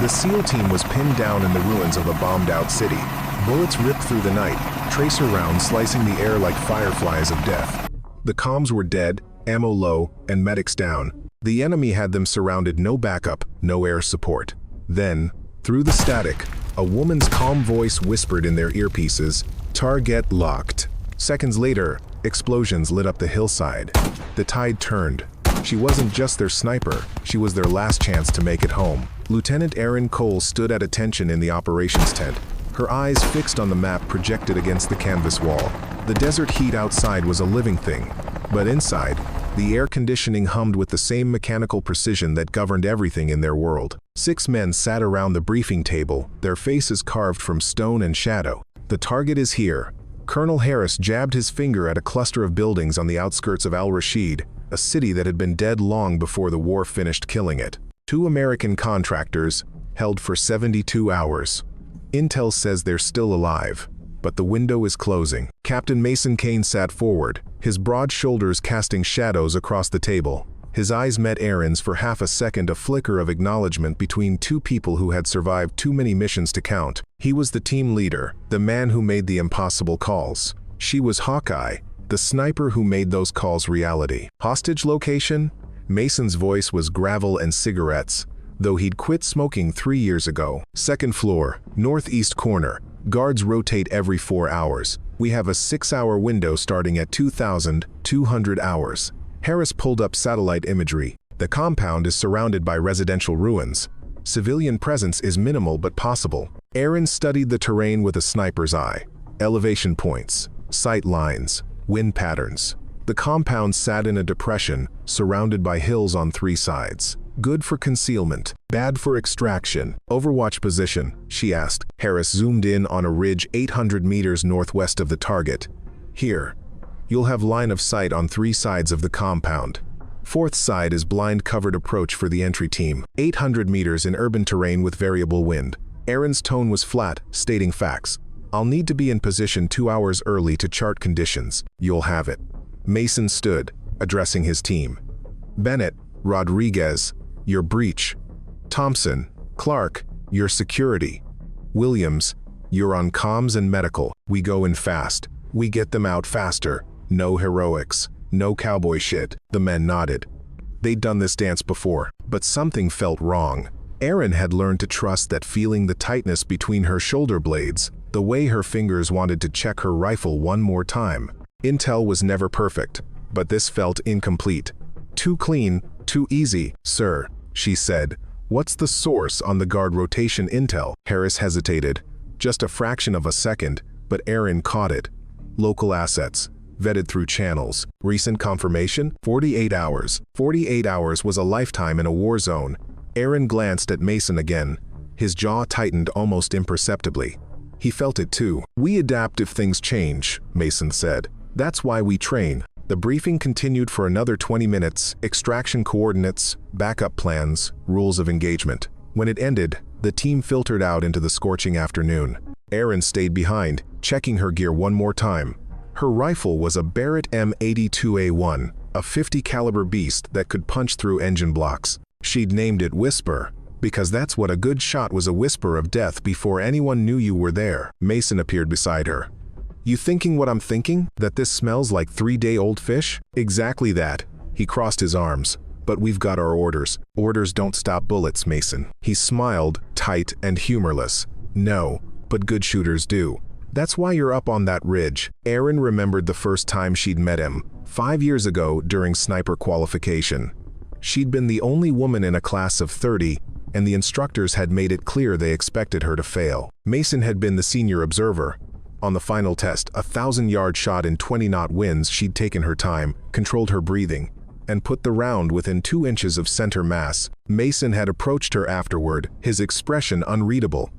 The SEAL team was pinned down in the ruins of a bombed-out city. Bullets ripped through the night, tracer rounds slicing the air like fireflies of death. The comms were dead, ammo low, and medics down. The enemy had them surrounded, no backup, no air support. Then, through the static, a woman's calm voice whispered in their earpieces, "Target locked." Seconds later, explosions lit up the hillside. The tide turned. She wasn't just their sniper, she was their last chance to make it home. Lieutenant Erin Cole stood at attention in the operations tent, her eyes fixed on the map projected against the canvas wall. The desert heat outside was a living thing, but inside, the air conditioning hummed with the same mechanical precision that governed everything in their world. 6 men sat around the briefing table, their faces carved from stone and shadow. "The target is here." Colonel Harris jabbed his finger at a cluster of buildings on the outskirts of Al-Rashid, a city that had been dead long before the war finished killing it. 2 American contractors, held for 72 hours. Intel says they're still alive, but the window is closing. Captain Mason Kane sat forward, his broad shoulders casting shadows across the table. His eyes met Erin's for half a second, a flicker of acknowledgement between 2 people who had survived too many missions to count. He was the team leader, the man who made the impossible calls. She was Hawkeye, the sniper who made those calls reality. Hostage location? Mason's voice was gravel and cigarettes, though he'd quit smoking 3 years ago. Second floor, northeast corner. Guards rotate every 4 hours. We have a 6-hour window starting at 2,200 hours. Harris pulled up satellite imagery. The compound is surrounded by residential ruins. Civilian presence is minimal but possible. Erin studied the terrain with a sniper's eye. Elevation points, sight lines, wind patterns. The compound sat in a depression, surrounded by hills on 3 sides. Good for concealment, bad for extraction. Overwatch position, she asked. Harris zoomed in on a ridge 800 meters northwest of the target. Here. You'll have line of sight on 3 sides of the compound. 4th side is blind covered approach for the entry team. 800 meters in urban terrain with variable wind. Erin's tone was flat, stating facts. I'll need to be in position 2 hours early to chart conditions. You'll have it. Mason stood, addressing his team. Bennett, Rodriguez, your breach. Thompson, Clark, your security. Williams, you're on comms and medical. We go in fast. We get them out faster. No heroics. No cowboy shit. The men nodded. They'd done this dance before, but something felt wrong. Erin had learned to trust that feeling, the tightness between her shoulder blades, the way her fingers wanted to check her rifle one more time. Intel was never perfect, but this felt incomplete. Too clean, too easy. Sir, she said, what's the source on the guard rotation intel? Harris hesitated. Just a fraction of a second, but Erin caught it. Local assets. Vetted through channels. Recent confirmation? 48 hours. 48 hours was a lifetime in a war zone. Erin glanced at Mason again. His jaw tightened almost imperceptibly. He felt it too. We adapt if things change, Mason said. That's why we train. The briefing continued for another 20 minutes, extraction coordinates, backup plans, rules of engagement. When it ended, the team filtered out into the scorching afternoon. Erin stayed behind, checking her gear one more time. Her rifle was a Barrett M82A1, a 50 caliber beast that could punch through engine blocks. She'd named it Whisper, because that's what a good shot was, a whisper of death before anyone knew you were there. Mason appeared beside her. You thinking what I'm thinking? That this smells like 3-day-old fish? Exactly that. He crossed his arms. But we've got our orders. Orders don't stop bullets, Mason. He smiled, tight and humorless. No, but good shooters do. That's why you're up on that ridge. Erin remembered the first time she'd met him, 5 years ago during sniper qualification. She'd been the only woman in a class of 30, and the instructors had made it clear they expected her to fail. Mason had been the senior observer. On the final test, a 1,000-yard shot in 20-knot winds, she'd taken her time, controlled her breathing, and put the round within 2 inches of center mass. Mason had approached her afterward, his expression unreadable.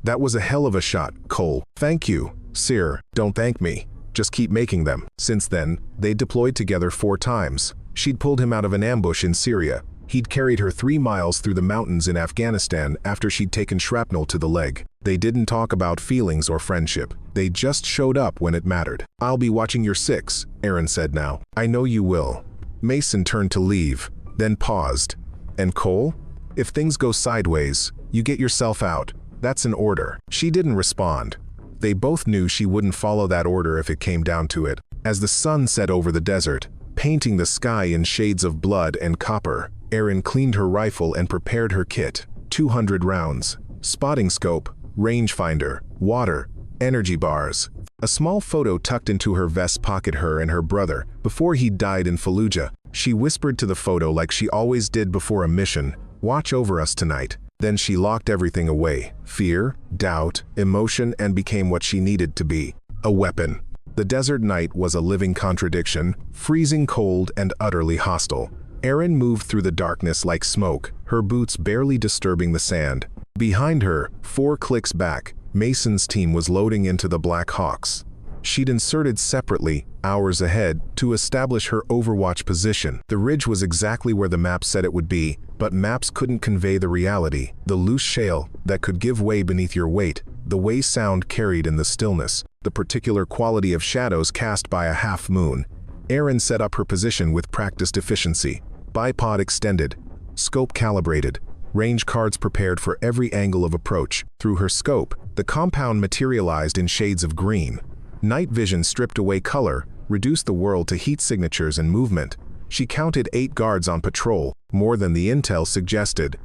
That was a hell of a shot, Cole. Thank you, sir. Don't thank me. Just keep making them. Since then, they'd deployed together 4 times. She'd pulled him out of an ambush in Syria. He'd carried her 3 miles through the mountains in Afghanistan after she'd taken shrapnel to the leg. They didn't talk about feelings or friendship. They just showed up when it mattered. I'll be watching your 6, Erin said now. I know you will. Mason turned to leave, then paused. And Cole? If things go sideways, you get yourself out. That's an order. She didn't respond. They both knew she wouldn't follow that order if it came down to it. As the sun set over the desert, painting the sky in shades of blood and copper, Erin cleaned her rifle and prepared her kit. 200 rounds, spotting scope, rangefinder, water, energy bars. A small photo tucked into her vest pocket her and her brother before he died in Fallujah. She whispered to the photo like she always did before a mission, "Watch over us tonight." Then she locked everything away, fear, doubt, emotion, and became what she needed to be, a weapon. The desert night was a living contradiction, freezing cold and utterly hostile. Erin moved through the darkness like smoke, her boots barely disturbing the sand. Behind her, 4 clicks back, Mason's team was loading into the Black Hawks. She'd inserted separately, hours ahead, to establish her overwatch position. The ridge was exactly where the map said it would be, but maps couldn't convey the reality, the loose shale that could give way beneath your weight, the way sound carried in the stillness, the particular quality of shadows cast by a half moon. Erin set up her position with practiced efficiency. Bipod extended, scope calibrated, range cards prepared for every angle of approach. Through her scope, the compound materialized in shades of green. Night vision stripped away color, reduced the world to heat signatures and movement. She counted 8 guards on patrol, more than the intel suggested.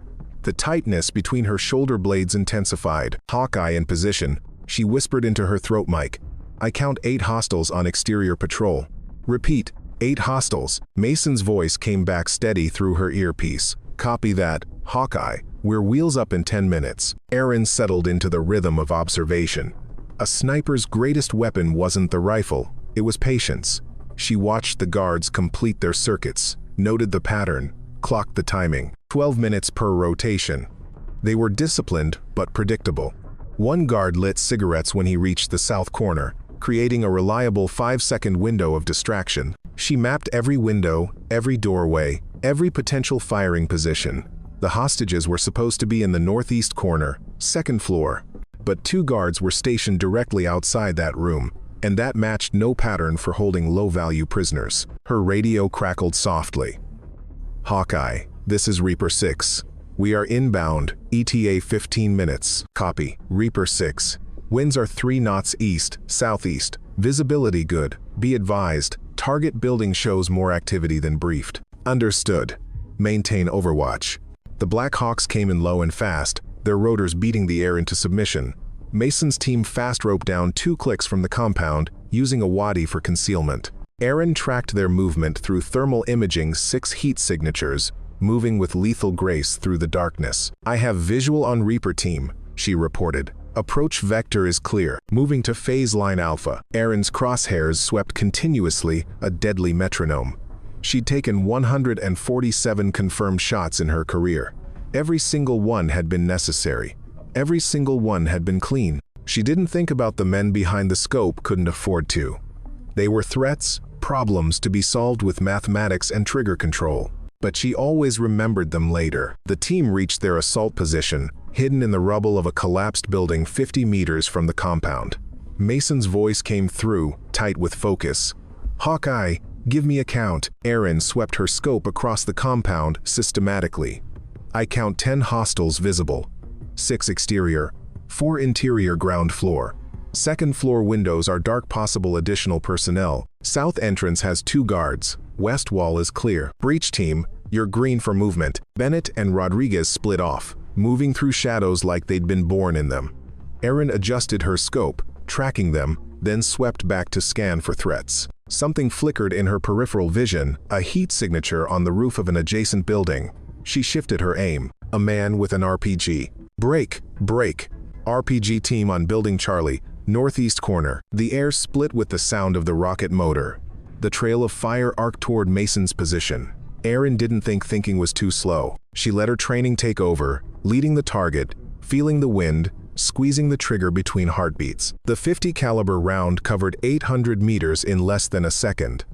The tightness between her shoulder blades intensified. Hawkeye in position, she whispered into her throat mic. "I count 8 hostiles on exterior patrol." "Repeat, 8 hostiles." Mason's voice came back steady through her earpiece. "Copy that, Hawkeye. We're wheels up in 10 minutes. Erin settled into the rhythm of observation. A sniper's greatest weapon wasn't the rifle, it was patience. She watched the guards complete their circuits, noted the pattern, clocked the timing. 12 minutes per rotation. They were disciplined but predictable. One guard lit cigarettes when he reached the south corner, creating a reliable 5-second window of distraction. She mapped every window, every doorway, every potential firing position. The hostages were supposed to be in the northeast corner, 2nd floor. But 2 guards were stationed directly outside that room, and that matched no pattern for holding low-value prisoners. Her radio crackled softly. "Hawkeye, this is Reaper 6. We are inbound, ETA 15 minutes. Copy. Reaper 6. Winds are 3 knots east, southeast. Visibility good. Be advised, target building shows more activity than briefed." "Understood. Maintain overwatch." The Black Hawks came in low and fast, their rotors beating the air into submission. Mason's team fast roped down 2 clicks from the compound, using a wadi for concealment. Erin tracked their movement through thermal imaging's 6 heat signatures, moving with lethal grace through the darkness. "I have visual on Reaper team," she reported. "Approach vector is clear. Moving to phase line alpha." Erin's crosshairs swept continuously, a deadly metronome. She'd taken 147 confirmed shots in her career. Every single one had been necessary. Every single one had been clean. She didn't think about the men behind the scope, couldn't afford to. They were threats, problems to be solved with mathematics and trigger control. But she always remembered them later. The team reached their assault position, hidden in the rubble of a collapsed building 50 meters from the compound. Mason's voice came through, tight with focus. "Hawkeye, give me a count." Erin swept her scope across the compound systematically. "I count 10 hostiles visible. 6 exterior, 4 interior ground floor. 2nd floor windows are dark, possible additional personnel. South entrance has 2 guards. West wall is clear. Breach team, you're green for movement." Bennett and Rodriguez split off, moving through shadows like they'd been born in them. Erin adjusted her scope, tracking them, then swept back to scan for threats. Something flickered in her peripheral vision, a heat signature on the roof of an adjacent building. She shifted her aim. A man with an RPG. "Break, break." RPG team on building Charlie, northeast corner. The air split with the sound of the rocket motor. The trail of fire arced toward Mason's position. Erin didn't think thinking was too slow. She let her training take over, leading the target, feeling the wind, squeezing the trigger between heartbeats. The 50 caliber round covered 800 meters in less than a second.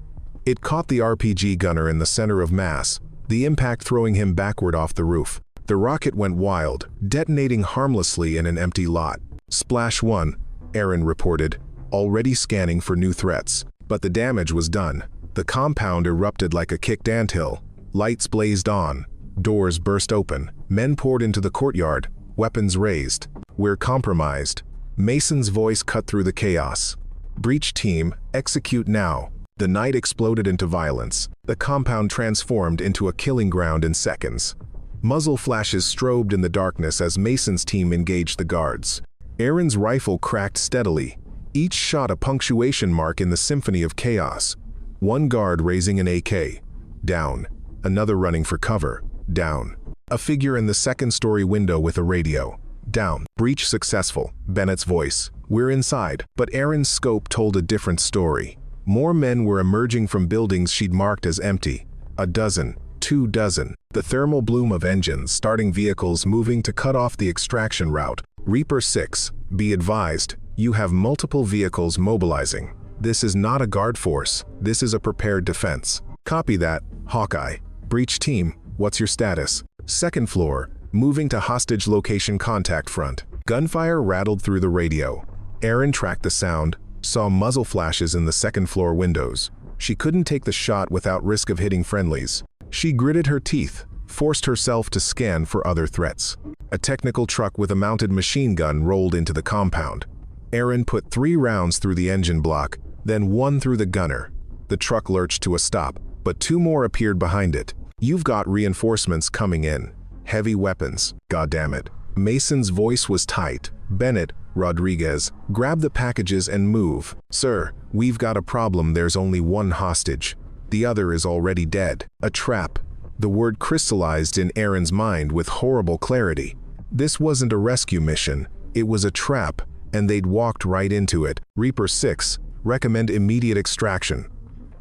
It caught the RPG gunner in the center of mass, the impact throwing him backward off the roof. The rocket went wild, detonating harmlessly in an empty lot. "Splash 1, Erin reported, already scanning for new threats. But the damage was done. The compound erupted like a kicked anthill. Lights blazed on. Doors burst open. Men poured into the courtyard, weapons raised. "We're compromised." Mason's voice cut through the chaos. "Breach team, execute now." The night exploded into violence. The compound transformed into a killing ground in seconds. Muzzle flashes strobed in the darkness as Mason's team engaged the guards. Aaron's rifle cracked steadily, each shot a punctuation mark in the symphony of chaos. One guard raising an AK. Down. Another running for cover. Down. A figure in the second-story window with a radio. Down. Breach successful. Bennett's voice. "We're inside." But Aaron's scope told a different story. More men were emerging from buildings she'd marked as empty. A dozen. 2 dozen. The thermal bloom of engines, starting vehicles moving to cut off the extraction route. Reaper 6, be advised, you have multiple vehicles mobilizing. This is not a guard force. This is a prepared defense. Copy that, Hawkeye. Breach team, what's your status? Second floor, moving to hostage location contact front. Gunfire rattled through the radio. Aaron tracked the sound, saw muzzle flashes in the second floor windows. She couldn't take the shot without risk of hitting friendlies. She gritted her teeth, forced herself to scan for other threats. A technical truck with a mounted machine gun rolled into the compound. Aaron put 3 rounds through the engine block, then 1 through the gunner. The truck lurched to a stop, but 2 more appeared behind it. "You've got reinforcements coming in. Heavy weapons, goddammit." Mason's voice was tight. "Bennett, Rodriguez, grab the packages and move." "Sir, we've got a problem. There's only 1 hostage. The other is already dead." A trap. The word crystallized in Aaron's mind with horrible clarity. This wasn't a rescue mission. It was a trap, and they'd walked right into it. Reaper 6, recommend immediate extraction.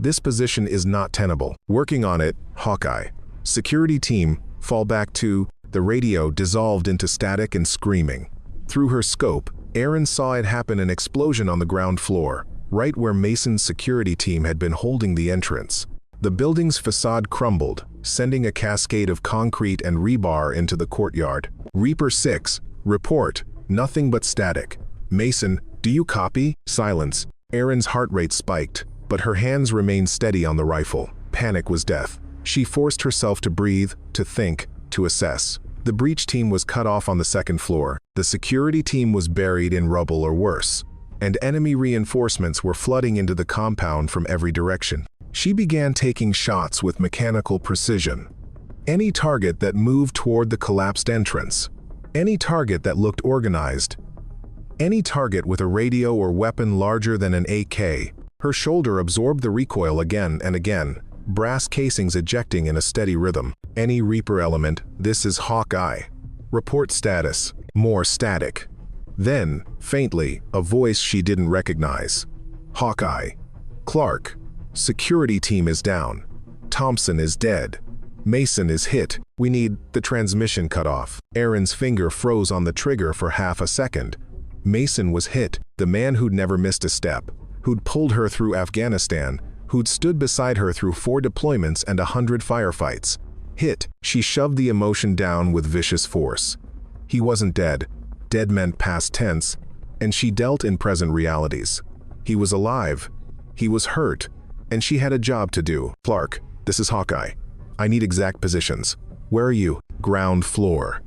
This position is not tenable. Working on it, Hawkeye. Security team, fall back to. The radio dissolved into static and screaming. Through her scope, Aaron saw it happen, an explosion on the ground floor, right where Mason's security team had been holding the entrance. The building's facade crumbled, sending a cascade of concrete and rebar into the courtyard. Reaper 6, report, nothing but static. Mason, do you copy? Silence. Aaron's heart rate spiked, but her hands remained steady on the rifle. Panic was death. She forced herself to breathe, to think, to assess. The breach team was cut off on the second floor. The security team was buried in rubble or worse, and enemy reinforcements were flooding into the compound from every direction. She began taking shots with mechanical precision. Any target that moved toward the collapsed entrance. Any target that looked organized. Any target with a radio or weapon larger than an AK. Her shoulder absorbed the recoil again and again, brass casings ejecting in a steady rhythm. Any Reaper element, this is Hawkeye. Report status. More static. Then, faintly, a voice she didn't recognize. Hawkeye. Clark. Security team is down. Thompson is dead. Mason is hit. We need the transmission cut off. Aaron's finger froze on the trigger for half a second. Mason was hit, the man who'd never missed a step, who'd pulled her through Afghanistan, who'd stood beside her through 4 deployments and 100 firefights. Hit, she shoved the emotion down with vicious force. He wasn't dead. Dead meant past tense, and she dealt in present realities. He was alive. He was hurt, and she had a job to do. Clark, this is Hawkeye. I need exact positions. Where are you? Ground floor.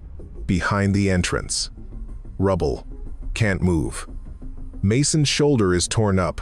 Behind the entrance. Rubble. Can't move. Mason's shoulder is torn up.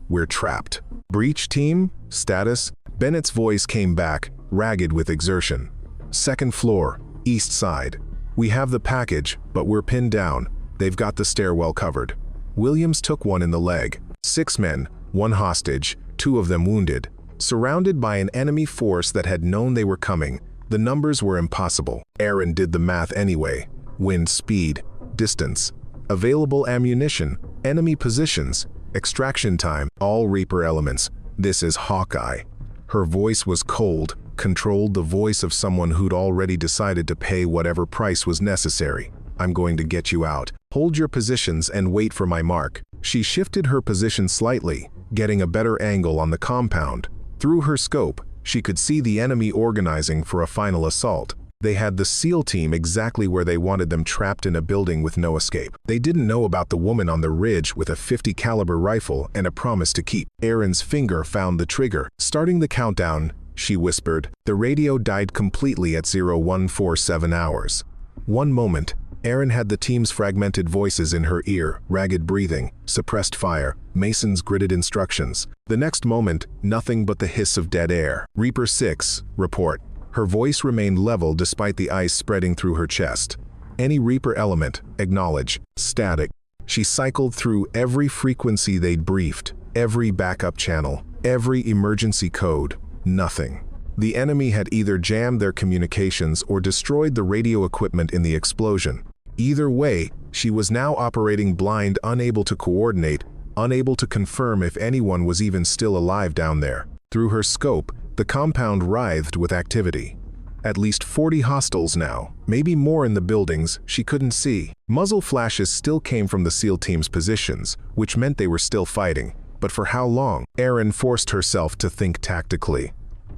We're trapped. Breach team? Status? Bennett's voice came back, ragged with exertion. Second floor, east side. We have the package, but we're pinned down. They've got the stairwell covered. Williams took one in the leg. 6 men, 1 hostage, 2 of them wounded. Surrounded by an enemy force that had known they were coming, the numbers were impossible. Aaron did the math anyway. Wind speed, distance, available ammunition, enemy positions, extraction time, all Reaper elements. This is Hawkeye. Her voice was cold, controlled, the voice of someone who'd already decided to pay whatever price was necessary. I'm going to get you out. Hold your positions and wait for my mark. She shifted her position slightly, getting a better angle on the compound. Through her scope, she could see the enemy organizing for a final assault. They had the SEAL team exactly where they wanted them, trapped in a building with no escape. They didn't know about the woman on the ridge with a .50 caliber rifle and a promise to keep. Aaron's finger found the trigger, starting the countdown. she whispered. The radio died completely at 0147 hours. One moment, Erin had the team's fragmented voices in her ear, ragged breathing, suppressed fire, Mason's gritted instructions. The next moment, nothing but the hiss of dead air. Reaper 6, report. Her voice remained level despite the ice spreading through her chest. Any Reaper element, acknowledge. Static. She cycled through every frequency they'd briefed, every backup channel, every emergency code. Nothing. The enemy had either jammed their communications or destroyed the radio equipment in the explosion. Either way, she was now operating blind, unable to coordinate, unable to confirm if anyone was even still alive down there. Through her scope, the compound writhed with activity. At least 40 hostiles now, maybe more in the buildings she couldn't see. Muzzle flashes still came from the SEAL team's positions, which meant they were still fighting. But for how long? Erin forced herself to think tactically.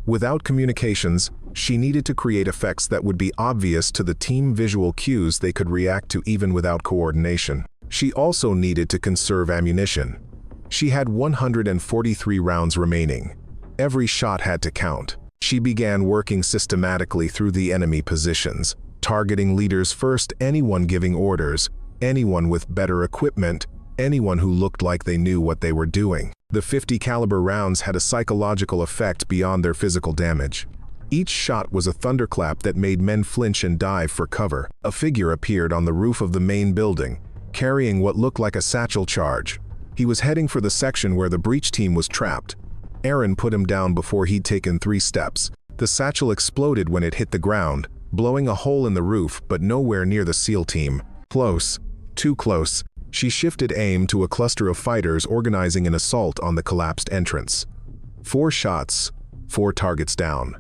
Without communications, she needed to create effects that would be obvious to the team, visual cues they could react to even without coordination. She also needed to conserve ammunition. She had 143 rounds remaining. Every shot had to count. She began working systematically through the enemy positions, targeting leaders first, anyone giving orders, anyone with better equipment, anyone who looked like they knew what they were doing. The 50 caliber rounds had a psychological effect beyond their physical damage. Each shot was a thunderclap that made men flinch and dive for cover. A figure appeared on the roof of the main building, carrying what looked like a satchel charge. He was heading for the section where the breach team was trapped. Erin put him down before he'd taken 3 steps. The satchel exploded when it hit the ground, blowing a hole in the roof, but nowhere near the SEAL team. Close. Too close. She shifted aim to a cluster of fighters organizing an assault on the collapsed entrance. 4 shots, 4 targets down.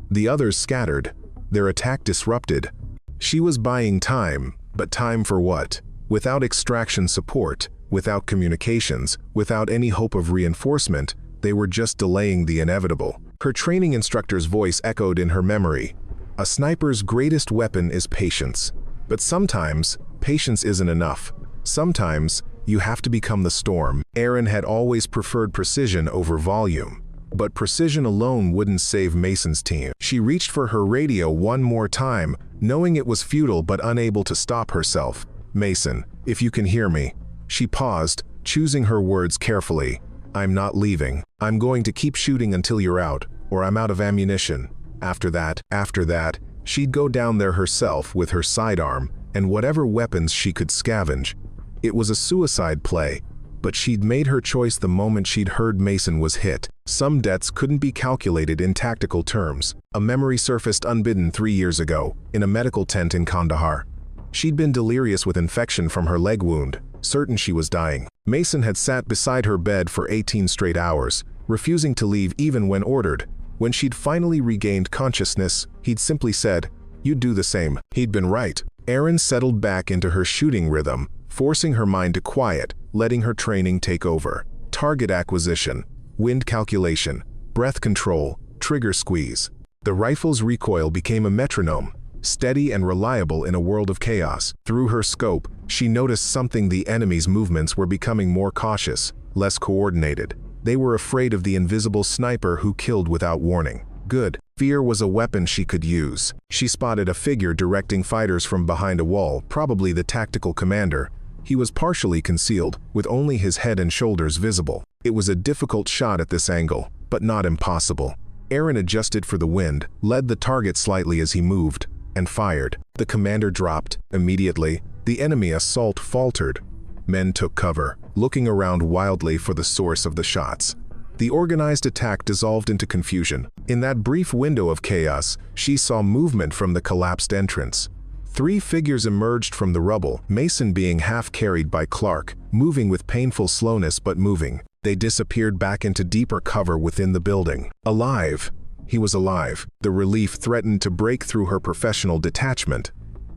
The others scattered, their attack disrupted. She was buying time, but time for what? Without extraction support, without communications, without any hope of reinforcement, they were just delaying the inevitable. Her training instructor's voice echoed in her memory. A sniper's greatest weapon is patience. But sometimes, patience isn't enough. Sometimes, you have to become the storm. Erin had always preferred precision over volume. But precision alone wouldn't save Mason's team. She reached for her radio one more time, knowing it was futile but unable to stop herself. Mason, if you can hear me. She paused, choosing her words carefully. I'm not leaving. I'm going to keep shooting until you're out, or I'm out of ammunition. After that, she'd go down there herself with her sidearm and whatever weapons she could scavenge. It was a suicide play, but she'd made her choice the moment she'd heard Mason was hit. Some deaths couldn't be calculated in tactical terms. A memory surfaced unbidden 3 years ago, in a medical tent in Kandahar. She'd been delirious with infection from her leg wound, certain she was dying. Mason had sat beside her bed for 18 straight hours, refusing to leave even when ordered. When she'd finally regained consciousness, he'd simply said, "You'd do the same." He'd been right. Erin settled back into her shooting rhythm, forcing her mind to quiet, letting her training take over. Target acquisition, wind calculation, breath control, trigger squeeze. The rifle's recoil became a metronome, steady and reliable in a world of chaos. Through her scope, she noticed something: the enemy's movements were becoming more cautious, less coordinated. They were afraid of the invisible sniper who killed without warning. Good. Fear was a weapon she could use. She spotted a figure directing fighters from behind a wall, probably the tactical commander. He was partially concealed, with only his head and shoulders visible. It was a difficult shot at this angle, but not impossible. Erin adjusted for the wind, led the target slightly as he moved, and fired. The commander dropped. Immediately, the enemy assault faltered. Men took cover, looking around wildly for the source of the shots. The organized attack dissolved into confusion. In that brief window of chaos, she saw movement from the collapsed entrance. 3 figures emerged from the rubble, Mason being half carried by Clark, moving with painful slowness but moving. They disappeared back into deeper cover within the building. Alive. He was alive. The relief threatened to break through her professional detachment.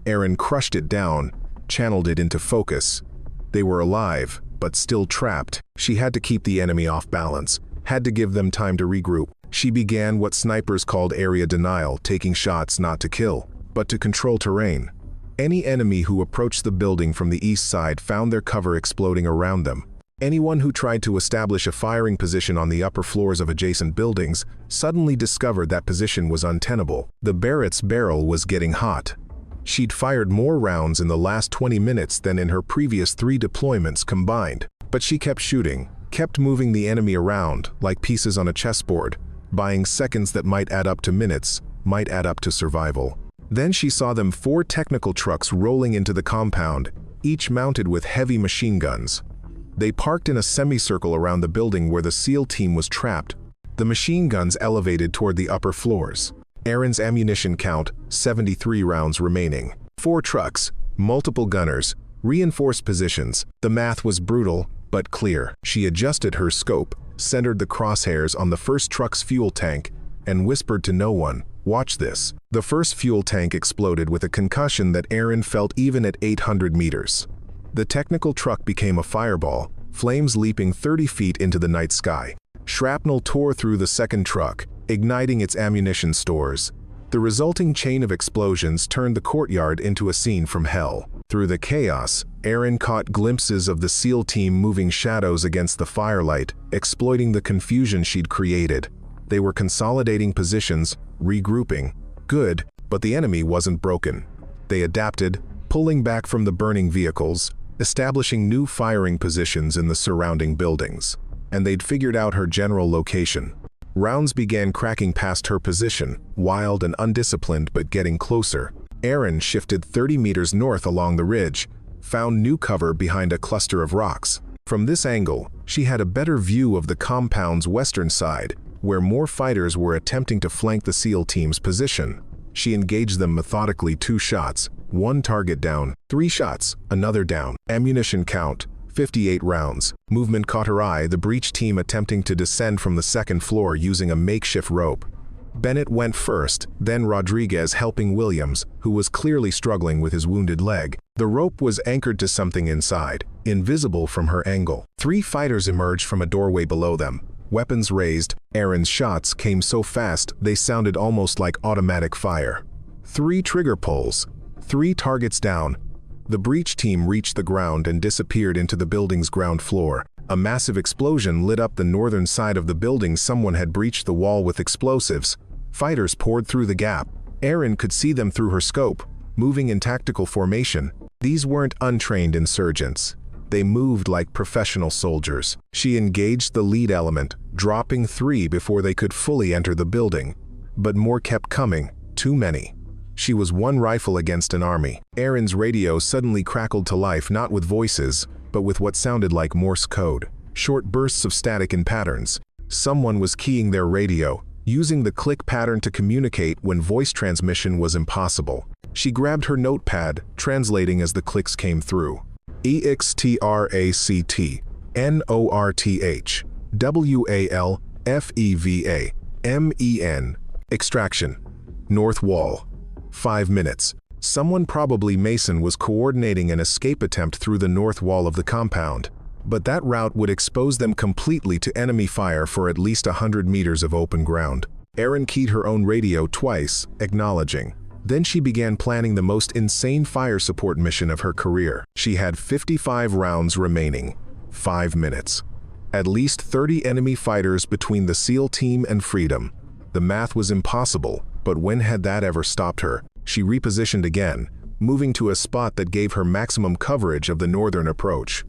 Erin crushed it down, channeled it into focus. They were alive, but still trapped. She had to keep the enemy off balance, had to give them time to regroup. She began what snipers called area denial, taking shots not to kill, but to control terrain. Any enemy who approached the building from the east side found their cover exploding around them. Anyone who tried to establish a firing position on the upper floors of adjacent buildings suddenly discovered that position was untenable. The Barrett's barrel was getting hot. She'd fired more rounds in the last 20 minutes than in her previous 3 deployments combined. But she kept shooting, kept moving the enemy around like pieces on a chessboard, buying seconds that might add up to minutes, might add up to survival. Then she saw them 4 technical trucks rolling into the compound, each mounted with heavy machine guns. They parked in a semicircle around the building where the SEAL team was trapped. The machine guns elevated toward the upper floors. Erin's ammunition count, 73 rounds remaining. 4 trucks, multiple gunners, reinforced positions. The math was brutal, but clear. She adjusted her scope, centered the crosshairs on the first truck's fuel tank, and whispered to no one, "Watch this." The first fuel tank exploded with a concussion that Erin felt even at 800 meters. The technical truck became a fireball, flames leaping 30 feet into the night sky. Shrapnel tore through the second truck, igniting its ammunition stores. The resulting chain of explosions turned the courtyard into a scene from hell. Through the chaos, Erin caught glimpses of the SEAL team moving shadows against the firelight, exploiting the confusion she'd created. They were consolidating positions, regrouping. Good, but the enemy wasn't broken. They adapted, pulling back from the burning vehicles, establishing new firing positions in the surrounding buildings. And they'd figured out her general location. Rounds began cracking past her position, wild and undisciplined but getting closer. Erin shifted 30 meters north along the ridge, found new cover behind a cluster of rocks. From this angle, she had a better view of the compound's western side, where more fighters were attempting to flank the SEAL team's position. She engaged them methodically. 2 shots, 1 target down, 3 shots, another down. Ammunition count, 58 rounds. Movement caught her eye, the breach team attempting to descend from the second floor using a makeshift rope. Bennett went first, then Rodriguez helping Williams, who was clearly struggling with his wounded leg. The rope was anchored to something inside, invisible from her angle. 3 fighters emerged from a doorway below them, weapons raised. Erin's shots came so fast they sounded almost like automatic fire. 3 trigger pulls, 3 targets down. The breach team reached the ground and disappeared into the building's ground floor. A massive explosion lit up the northern side of the building. Someone had breached the wall with explosives. Fighters poured through the gap. Erin could see them through her scope, moving in tactical formation. These weren't untrained insurgents. They moved like professional soldiers. She engaged the lead element, dropping 3 before they could fully enter the building. But more kept coming, too many. She was 1 rifle against an army. Erin's radio suddenly crackled to life, not with voices, but with what sounded like Morse code. Short bursts of static in patterns. Someone was keying their radio, using the click pattern to communicate when voice transmission was impossible. She grabbed her notepad, translating as the clicks came through. EXTRACT, NORTH, WAL, FEVA, Extraction. North Wall. 5 minutes. Someone, probably Mason, was coordinating an escape attempt through the north wall of the compound. But that route would expose them completely to enemy fire for at least 100 meters of open ground. Erin keyed her own radio twice, acknowledging. Then she began planning the most insane fire support mission of her career. She had 55 rounds remaining. 5 minutes. At least 30 enemy fighters between the SEAL team and Freedom. The math was impossible, but when had that ever stopped her? She repositioned again, moving to a spot that gave her maximum coverage of the northern approach.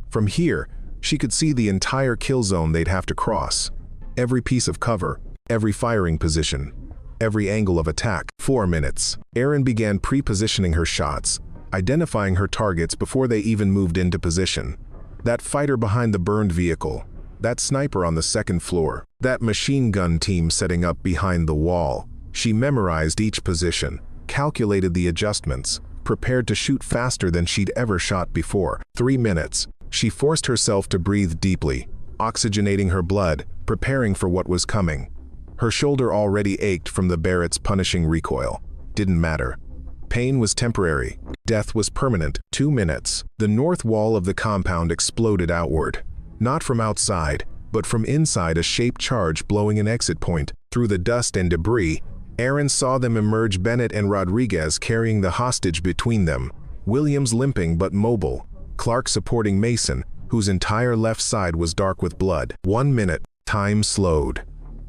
From here, she could see the entire kill zone they'd have to cross. Every piece of cover, every firing position, every angle of attack. 4 minutes. Erin began pre-positioning her shots, identifying her targets before they even moved into position. That fighter behind the burned vehicle, that sniper on the second floor, that machine gun team setting up behind the wall. She memorized each position, calculated the adjustments, prepared to shoot faster than she'd ever shot before. 3 minutes. She forced herself to breathe deeply, oxygenating her blood, preparing for what was coming. Her shoulder already ached from the Barrett's punishing recoil. Didn't matter. Pain was temporary. Death was permanent. 2 minutes. The north wall of the compound exploded outward. Not from outside, but from inside, a shaped charge blowing an exit point. Through the dust and debris, Erin saw them emerge, Bennett and Rodriguez carrying the hostage between them, Williams limping but mobile, Clark supporting Mason, whose entire left side was dark with blood. 1 minute. Time slowed.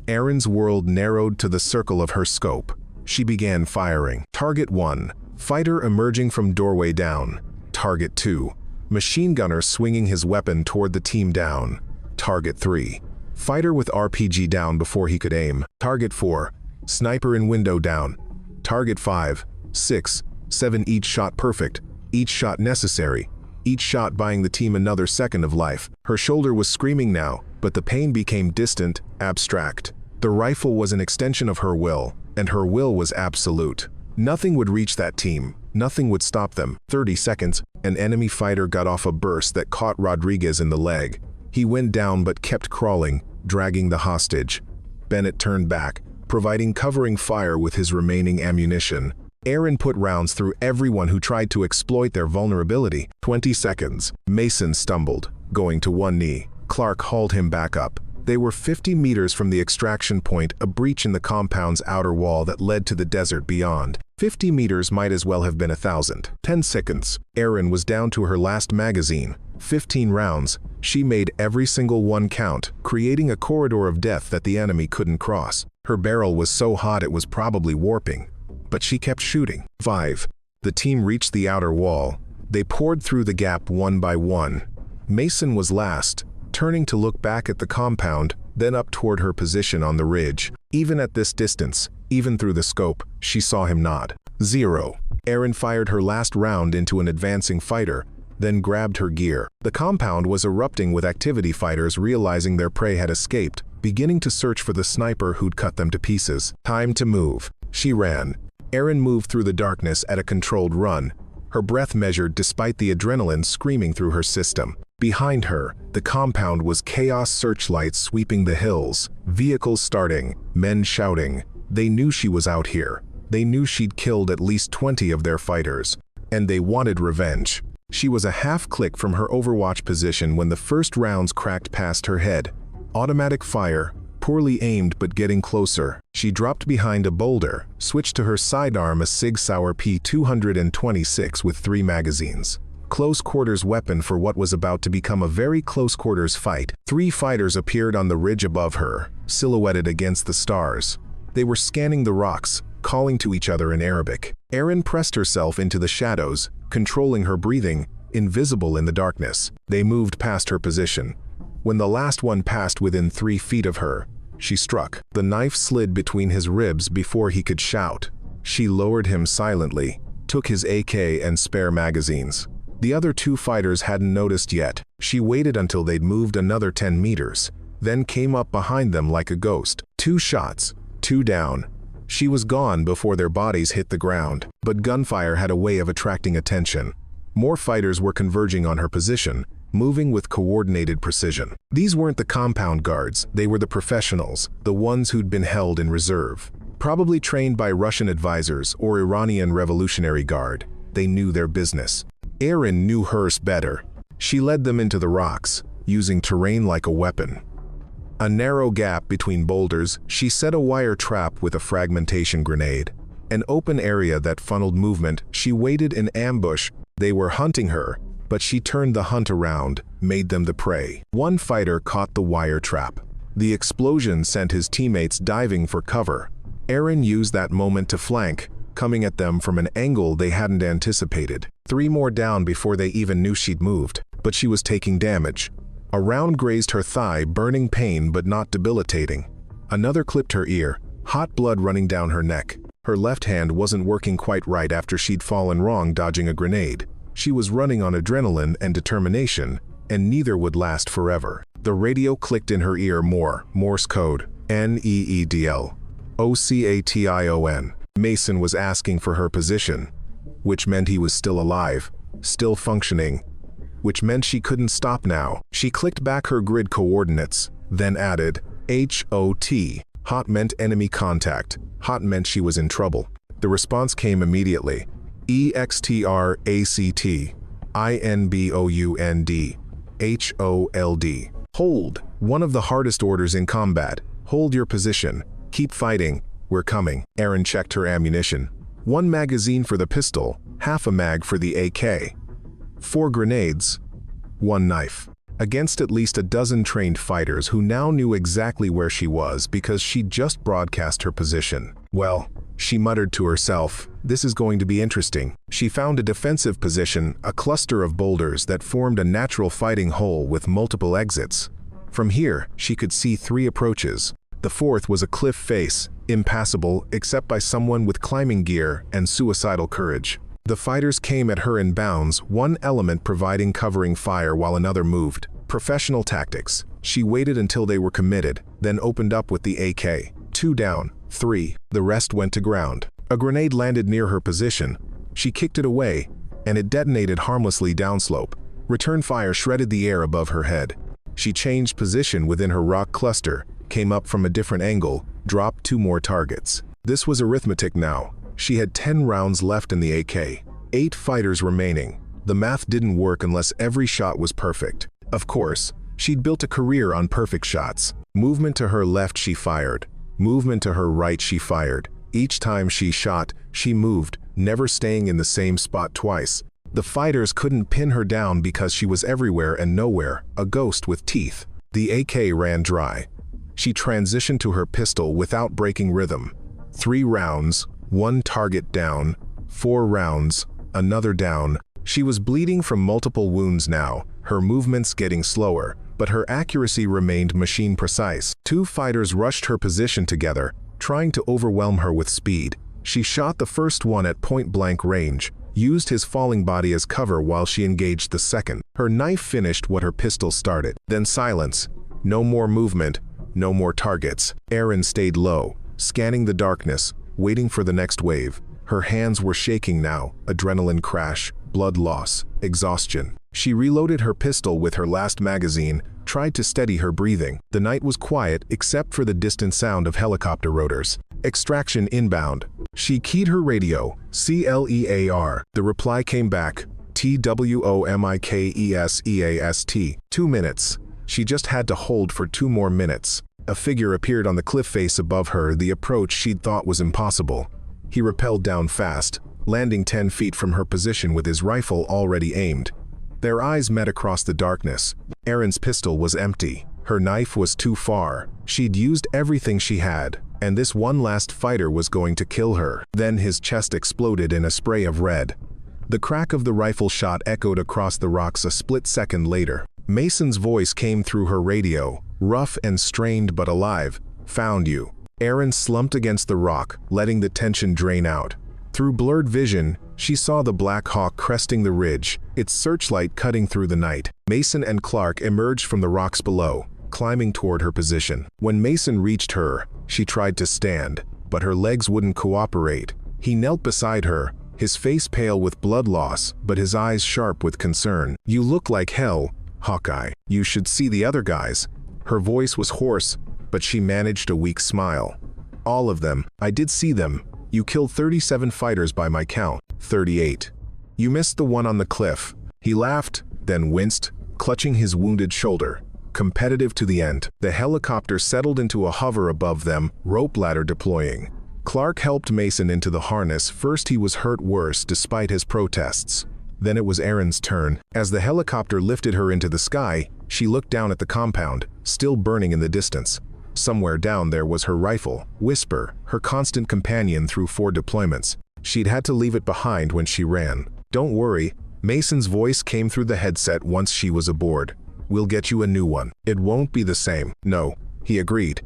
Erin's world narrowed to the circle of her scope. She began firing. Target 1. Fighter emerging from doorway down. Target 2. Machine gunner swinging his weapon toward the team down. Target 3. Fighter with RPG down before he could aim. Target 4. Sniper in window down. Target 5, 6, 7 each shot perfect, each shot necessary, each shot buying the team another second of life. Her shoulder was screaming now, but the pain became distant, abstract. The rifle was an extension of her will, and her will was absolute. Nothing would reach that team. Nothing would stop them. 30 seconds, an enemy fighter got off a burst that caught Rodriguez in the leg. He went down but kept crawling, dragging the hostage. Bennett turned back, providing covering fire with his remaining ammunition. Erin put rounds through everyone who tried to exploit their vulnerability. 20 seconds. Mason stumbled, going to one knee. Clark hauled him back up. They were 50 meters from the extraction point, a breach in the compound's outer wall that led to the desert beyond. 50 meters might as well have been 1,000. 10 seconds. Erin was down to her last magazine. 15 rounds. She made every single one count, creating a corridor of death that the enemy couldn't cross. Her barrel was so hot it was probably warping, but she kept shooting. 5. The team reached the outer wall. They poured through the gap one by one. Mason was last, turning to look back at the compound, then up toward her position on the ridge. Even at this distance, even through the scope, she saw him nod. 0. Erin fired her last round into an advancing fighter, then grabbed her gear. The compound was erupting with activity fighters realizing their prey had escaped, beginning to search for the sniper who'd cut them to pieces. Time to move. She ran. Erin moved through the darkness at a controlled run, her breath measured despite the adrenaline screaming through her system. Behind her, the compound was chaos searchlights sweeping the hills, vehicles starting, men shouting. They knew she was out here. They knew she'd killed at least 20 of their fighters, and they wanted revenge. She was a half-click from her overwatch position when the first rounds cracked past her head. Automatic fire, poorly aimed but getting closer. She dropped behind a boulder, switched to her sidearm a Sig Sauer P226 with 3 magazines. Close-quarters weapon for what was about to become a very close-quarters fight. 3 fighters appeared on the ridge above her, silhouetted against the stars. They were scanning the rocks, calling to each other in Arabic. Erin pressed herself into the shadows, controlling her breathing, invisible in the darkness. They moved past her position. When the last one passed within 3 feet of her, she struck. The knife slid between his ribs before he could shout. She lowered him silently, took his AK and spare magazines. The other 2 fighters hadn't noticed yet. She waited until they'd moved another 10 meters, then came up behind them like a ghost. 2 shots, 2 down. She was gone before their bodies hit the ground. But gunfire had a way of attracting attention. More fighters were converging on her position, moving with coordinated precision. These weren't the compound guards, they were the professionals, the ones who'd been held in reserve. Probably trained by Russian advisors or Iranian Revolutionary Guard. They knew their business. Erin knew hers better. She led them into the rocks, using terrain like a weapon. A narrow gap between boulders, she set a wire trap with a fragmentation grenade. An open area that funneled movement, she waited in ambush. They were hunting her, but she turned the hunt around, made them the prey. 1 fighter caught the wire trap. The explosion sent his teammates diving for cover. Erin used that moment to flank, coming at them from an angle they hadn't anticipated. 3 more down before they even knew she'd moved, but she was taking damage. A round grazed her thigh, burning pain but not debilitating. Another clipped her ear, hot blood running down her neck. Her left hand wasn't working quite right after she'd fallen wrong dodging a grenade. She was running on adrenaline and determination, and neither would last forever. The radio clicked in her ear Morse code, NEEDL. OCATION. Mason was asking for her position, which meant he was still alive, still functioning, which meant she couldn't stop now. She clicked back her grid coordinates, then added HOT. Hot meant enemy contact. Hot meant she was in trouble. The response came immediately. EXTRACT INBOUND HOLD. Hold. One of the hardest orders in combat. Hold your position. Keep fighting. We're coming. Erin checked her ammunition. 1 magazine for the pistol, half a mag for the AK. 4 grenades, 1 knife. against at least a dozen trained fighters who now knew exactly where she was because she'd just broadcast her position. Well, she muttered to herself, this is going to be interesting. She found a defensive position, a cluster of boulders that formed a natural fighting hole with multiple exits. From here, she could see 3 approaches. The fourth was a cliff face, impassable except by someone with climbing gear and suicidal courage. The fighters came at her in bounds, one element providing covering fire while another moved. Professional tactics. She waited until they were committed, then opened up with the AK. 2 down, 3. The rest went to ground. A grenade landed near her position. She kicked it away, and it detonated harmlessly downslope. Return fire shredded the air above her head. She changed position within her rock cluster, came up from a different angle, dropped 2 more targets. This was arithmetic now. She had 10 rounds left in the AK. 8 fighters remaining. The math didn't work unless every shot was perfect. Of course, she'd built a career on perfect shots. Movement to her left she fired. Movement to her right she fired. Each time she shot, she moved, never staying in the same spot twice. The fighters couldn't pin her down because she was everywhere and nowhere, a ghost with teeth. The AK ran dry. She transitioned to her pistol without breaking rhythm. 3 rounds, 1 target down, 4 rounds, another down. She was bleeding from multiple wounds now, her movements getting slower, but her accuracy remained machine precise. 2 fighters rushed her position together, trying to overwhelm her with speed. She shot the first one at point-blank range, used his falling body as cover while she engaged the second. Her knife finished what her pistol started. Then silence. No more movement, no more targets. Erin stayed low, scanning the darkness, waiting for the next wave. Her hands were shaking now, adrenaline crash, blood loss, exhaustion. She reloaded her pistol with her last magazine, tried to steady her breathing. The night was quiet except for the distant sound of helicopter rotors. Extraction inbound. She keyed her radio, CLEAR. The reply came back, TWOMIKESEAST. 2 minutes. She just had to hold for 2 more minutes. A figure appeared on the cliff face above her, the approach she'd thought was impossible. He rappelled down fast, landing 10 feet from her position with his rifle already aimed. Their eyes met across the darkness. Erin's pistol was empty. Her knife was too far. She'd used everything she had, and this one last fighter was going to kill her. Then his chest exploded in a spray of red. The crack of the rifle shot echoed across the rocks a split second later. Mason's voice came through her radio, rough and strained but alive. Found you. Erin slumped against the rock, letting the tension drain out. Through blurred vision, she saw the Black Hawk cresting the ridge, its searchlight cutting through the night. Mason and Clark emerged from the rocks below, climbing toward her position. When Mason reached her, she tried to stand, but her legs wouldn't cooperate. He knelt beside her, his face pale with blood loss, but his eyes sharp with concern. "You look like hell, Hawkeye. You should see the other guys." Her voice was hoarse, but she managed a weak smile. "All of them. I did see them. You killed 37 fighters by my count." 38. "You missed the one on the cliff." He laughed, then winced, clutching his wounded shoulder. Competitive to the end. The helicopter settled into a hover above them, rope ladder deploying. Clark helped Mason into the harness. First he was hurt worse despite his protests. Then it was Erin's turn. As the helicopter lifted her into the sky, she looked down at the compound, still burning in the distance. Somewhere down there was her rifle, Whisper, her constant companion through 4 deployments. She'd had to leave it behind when she ran. "Don't worry," Mason's voice came through the headset once she was aboard. "We'll get you a new one. It won't be the same." "No," he agreed.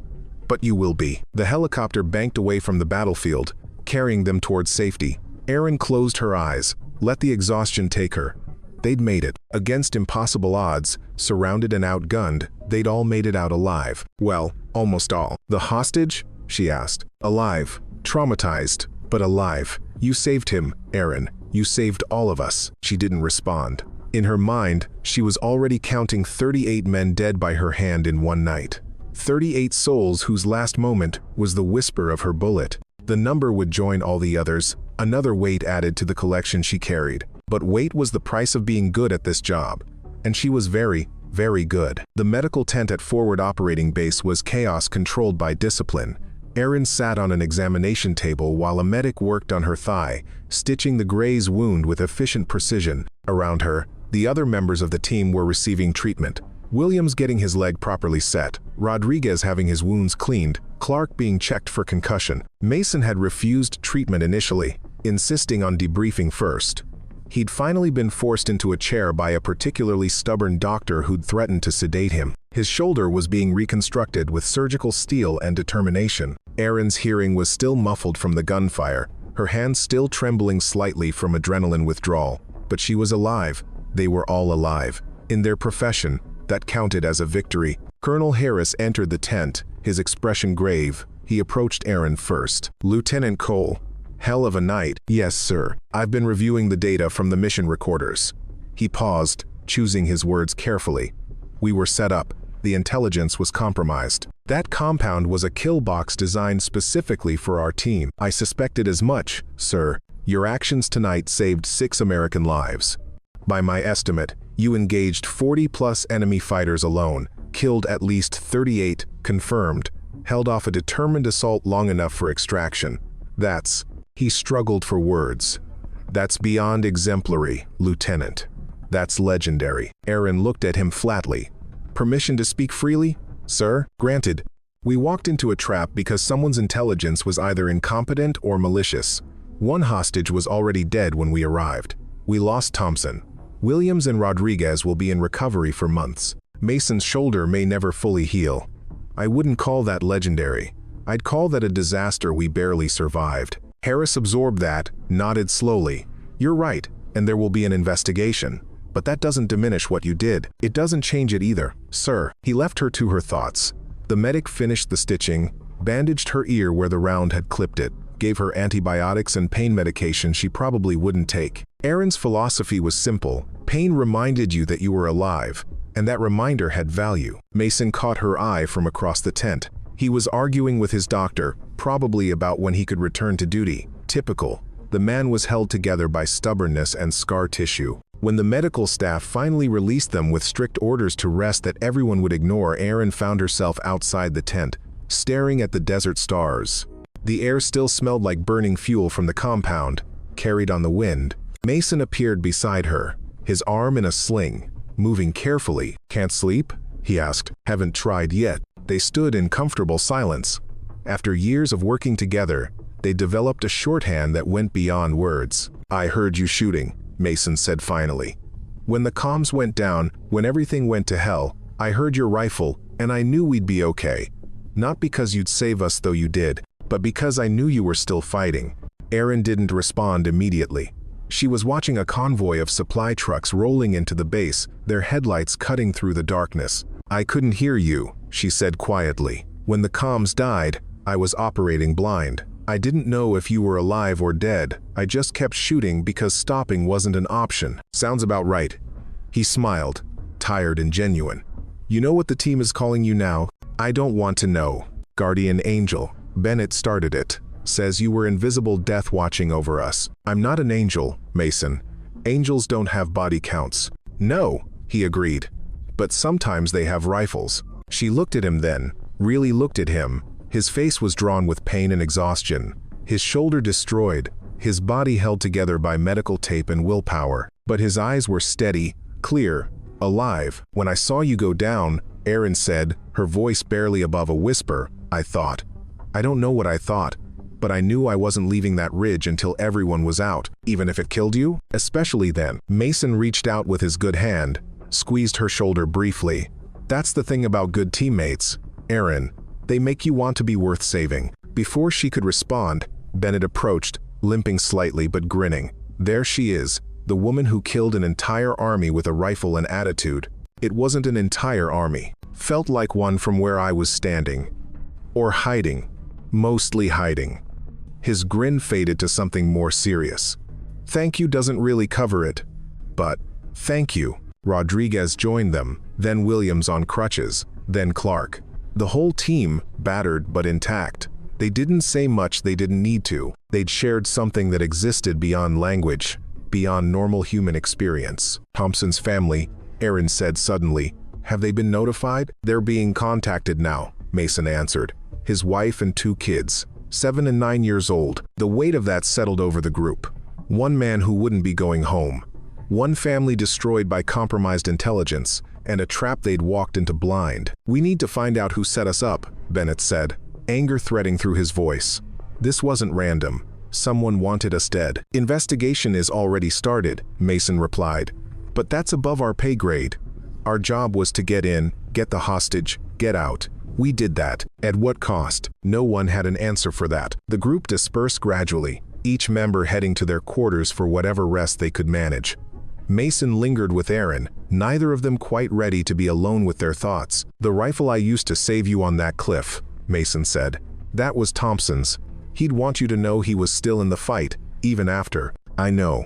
"But you will be." The helicopter banked away from the battlefield, carrying them towards safety. Erin closed her eyes, let the exhaustion take her. They'd made it. Against impossible odds, surrounded and outgunned, they'd all made it out alive. Well, almost all. "The hostage?" she asked. "Alive. Traumatized, but alive. You saved him, Erin. You saved all of us." She didn't respond. In her mind, she was already counting 38 men dead by her hand in one night. 38 souls whose last moment was the whisper of her bullet. The number would join all the others, another weight added to the collection she carried. But weight was the price of being good at this job. And she was very, very good. The medical tent at Forward Operating Base was chaos controlled by discipline. Erin sat on an examination table while a medic worked on her thigh, stitching the Gray's wound with efficient precision. Around her, the other members of the team were receiving treatment. Williams getting his leg properly set, Rodriguez having his wounds cleaned, Clark being checked for concussion. Mason had refused treatment initially, insisting on debriefing first. He'd finally been forced into a chair by a particularly stubborn doctor who'd threatened to sedate him. His shoulder was being reconstructed with surgical steel and determination. Erin's hearing was still muffled from the gunfire, her hands still trembling slightly from adrenaline withdrawal. But she was alive. They were all alive. In their profession, that counted as a victory. Colonel Harris entered the tent, his expression grave. He approached Erin first. "Lieutenant Cole, hell of a night." "Yes, sir. I've been reviewing the data from the mission recorders." He paused, choosing his words carefully. "We were set up. The intelligence was compromised. That compound was a kill box designed specifically for our team. I suspected as much, sir. Your actions tonight saved 6 American lives. By my estimate, you engaged 40+ enemy fighters alone, killed at least 38, confirmed, held off a determined assault long enough for extraction. That's..." He struggled for words. "That's beyond exemplary, Lieutenant. That's legendary." Erin looked at him flatly. "Permission to speak freely?" "Sir?" "Granted. We walked into a trap because someone's intelligence was either incompetent or malicious. One hostage was already dead when we arrived. We lost Thompson. Williams and Rodriguez will be in recovery for months. Mason's shoulder may never fully heal. I wouldn't call that legendary. I'd call that a disaster we barely survived." Harris absorbed that, nodded slowly. "You're right, and there will be an investigation. But that doesn't diminish what you did. It doesn't change it either, sir." He left her to her thoughts. The medic finished the stitching, bandaged her ear where the round had clipped it, gave her antibiotics and pain medication she probably wouldn't take. Erin's philosophy was simple. Pain reminded you that you were alive, and that reminder had value. Mason caught her eye from across the tent. He was arguing with his doctor, probably about when he could return to duty. Typical. The man was held together by stubbornness and scar tissue. When the medical staff finally released them with strict orders to rest that everyone would ignore, Erin found herself outside the tent, staring at the desert stars. The air still smelled like burning fuel from the compound, carried on the wind. Mason appeared beside her, his arm in a sling, moving carefully. "Can't sleep?" he asked. "Haven't tried yet." They stood in comfortable silence. After years of working together, they developed a shorthand that went beyond words. "I heard you shooting," Mason said finally. "When the comms went down, when everything went to hell, I heard your rifle, and I knew we'd be okay. Not because you'd save us, though you did, but because I knew you were still fighting." Erin didn't respond immediately. She was watching a convoy of supply trucks rolling into the base, their headlights cutting through the darkness. "I couldn't hear you," she said quietly. "When the comms died, I was operating blind. I didn't know if you were alive or dead. I just kept shooting because stopping wasn't an option." "Sounds about right." He smiled, tired and genuine. "You know what the team is calling you now?" "I don't want to know." "Guardian Angel. Bennett started it. Says you were invisible death watching over us." "I'm not an angel, Mason. Angels don't have body counts." "No," he agreed. "But sometimes they have rifles." She looked at him then, really looked at him. His face was drawn with pain and exhaustion, his shoulder destroyed, his body held together by medical tape and willpower. But his eyes were steady, clear, alive. "When I saw you go down," Erin said, her voice barely above a whisper, "I thought. I don't know what I thought, but I knew I wasn't leaving that ridge until everyone was out, even if it killed you, especially then." Mason reached out with his good hand, squeezed her shoulder briefly. "That's the thing about good teammates, Erin. They make you want to be worth saving." Before she could respond, Bennett approached, limping slightly but grinning. "There she is, the woman who killed an entire army with a rifle and attitude." "It wasn't an entire army. Felt like one from where I was standing. Or hiding. Mostly hiding." His grin faded to something more serious. "Thank you doesn't really cover it. But, thank you." Rodriguez joined them, then Williams on crutches, then Clark. The whole team, battered but intact. They didn't say much, they didn't need to. They'd shared something that existed beyond language, beyond normal human experience. "Thompson's family," Erin said suddenly. "Have they been notified?" "They're being contacted now," Mason answered. "His wife and 2 kids, 7 and 9 years old." The weight of that settled over the group. One man who wouldn't be going home. One family destroyed by compromised intelligence, and a trap they'd walked into blind. "We need to find out who set us up," Bennett said, anger threading through his voice. "This wasn't random. Someone wanted us dead." "Investigation is already started," Mason replied. "But that's above our pay grade. Our job was to get in, get the hostage, get out. We did that. At what cost?" No one had an answer for that. The group dispersed gradually, each member heading to their quarters for whatever rest they could manage. Mason lingered with Aaron, neither of them quite ready to be alone with their thoughts. "The rifle I used to save you on that cliff," Mason said. "That was Thompson's. He'd want you to know he was still in the fight, even after." "I know."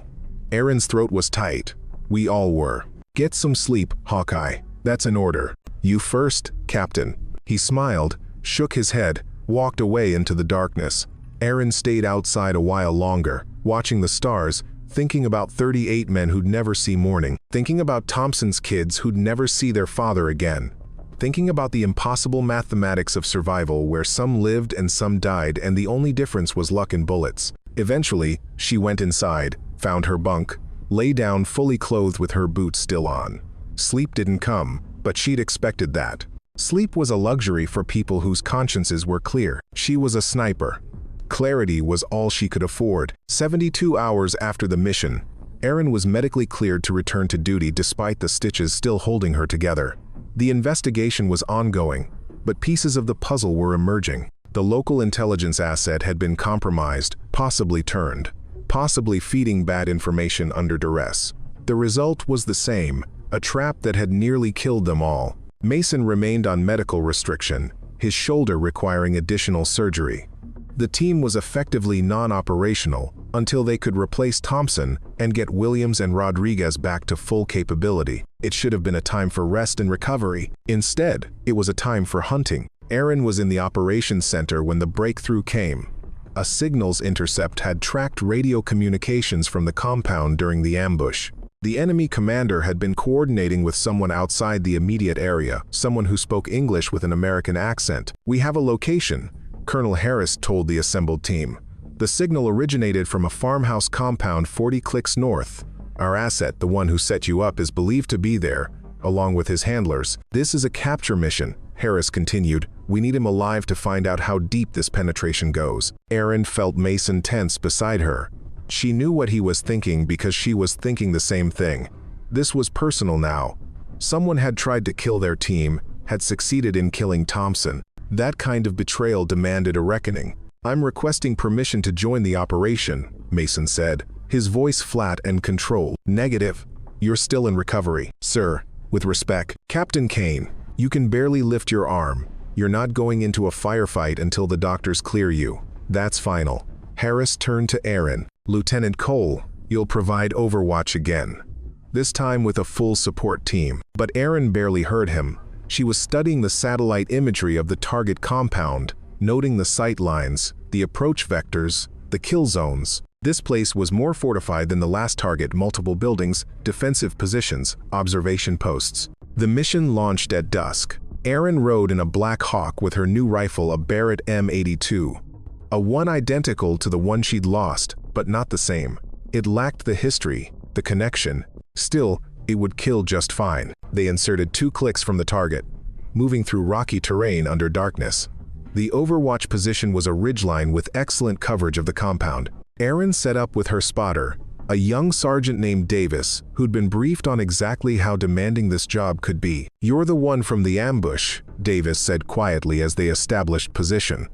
Aaron's throat was tight. "We all were." "Get some sleep, Hawkeye. That's an order." "You first, Captain." He smiled, shook his head, walked away into the darkness. Aaron stayed outside a while longer, watching the stars, thinking about 38 men who'd never see morning, thinking about Thompson's kids who'd never see their father again, thinking about the impossible mathematics of survival where some lived and some died and the only difference was luck and bullets. Eventually, she went inside, found her bunk, lay down fully clothed with her boots still on. Sleep didn't come, but she'd expected that. Sleep was a luxury for people whose consciences were clear. She was a sniper. Clarity was all she could afford. 72 hours after the mission, Aaron was medically cleared to return to duty despite the stitches still holding her together. The investigation was ongoing, but pieces of the puzzle were emerging. The local intelligence asset had been compromised, possibly turned, possibly feeding bad information under duress. The result was the same, a trap that had nearly killed them all. Mason remained on medical restriction, his shoulder requiring additional surgery. The team was effectively non-operational until they could replace Thompson and get Williams and Rodriguez back to full capability. It should have been a time for rest and recovery. Instead, it was a time for hunting. Aaron was in the operations center when the breakthrough came. A signals intercept had tracked radio communications from the compound during the ambush. The enemy commander had been coordinating with someone outside the immediate area, someone who spoke English with an American accent. "We have a location," Colonel Harris told the assembled team. "The signal originated from a farmhouse compound 40 clicks north. Our asset, the one who set you up, is believed to be there, along with his handlers. This is a capture mission," Harris continued. "We need him alive to find out how deep this penetration goes." Aaron felt Mason tense beside her. She knew what he was thinking because she was thinking the same thing. This was personal now. Someone had tried to kill their team, had succeeded in killing Thompson. That kind of betrayal demanded a reckoning. "I'm requesting permission to join the operation," Mason said, his voice flat and controlled. "Negative. You're still in recovery." "Sir, with respect." "Captain Kane, you can barely lift your arm. You're not going into a firefight until the doctors clear you. That's final." Harris turned to Aaron. "Lieutenant Cole, you'll provide overwatch again. This time with a full support team." But Aaron barely heard him. She was studying the satellite imagery of the target compound, noting the sight lines, the approach vectors, the kill zones. This place was more fortified than the last target: multiple buildings, defensive positions, observation posts. The mission launched at dusk. Aaron rode in a Black Hawk with her new rifle, a Barrett M82. A one identical to the one she'd lost, but not the same. It lacked the history, the connection. Still, it would kill just fine. They inserted 2 clicks from the target, moving through rocky terrain under darkness. The overwatch position was a ridgeline with excellent coverage of the compound. Aaron set up with her spotter, a young sergeant named Davis, who'd been briefed on exactly how demanding this job could be. "You're the one from the ambush," Davis said quietly as they established position.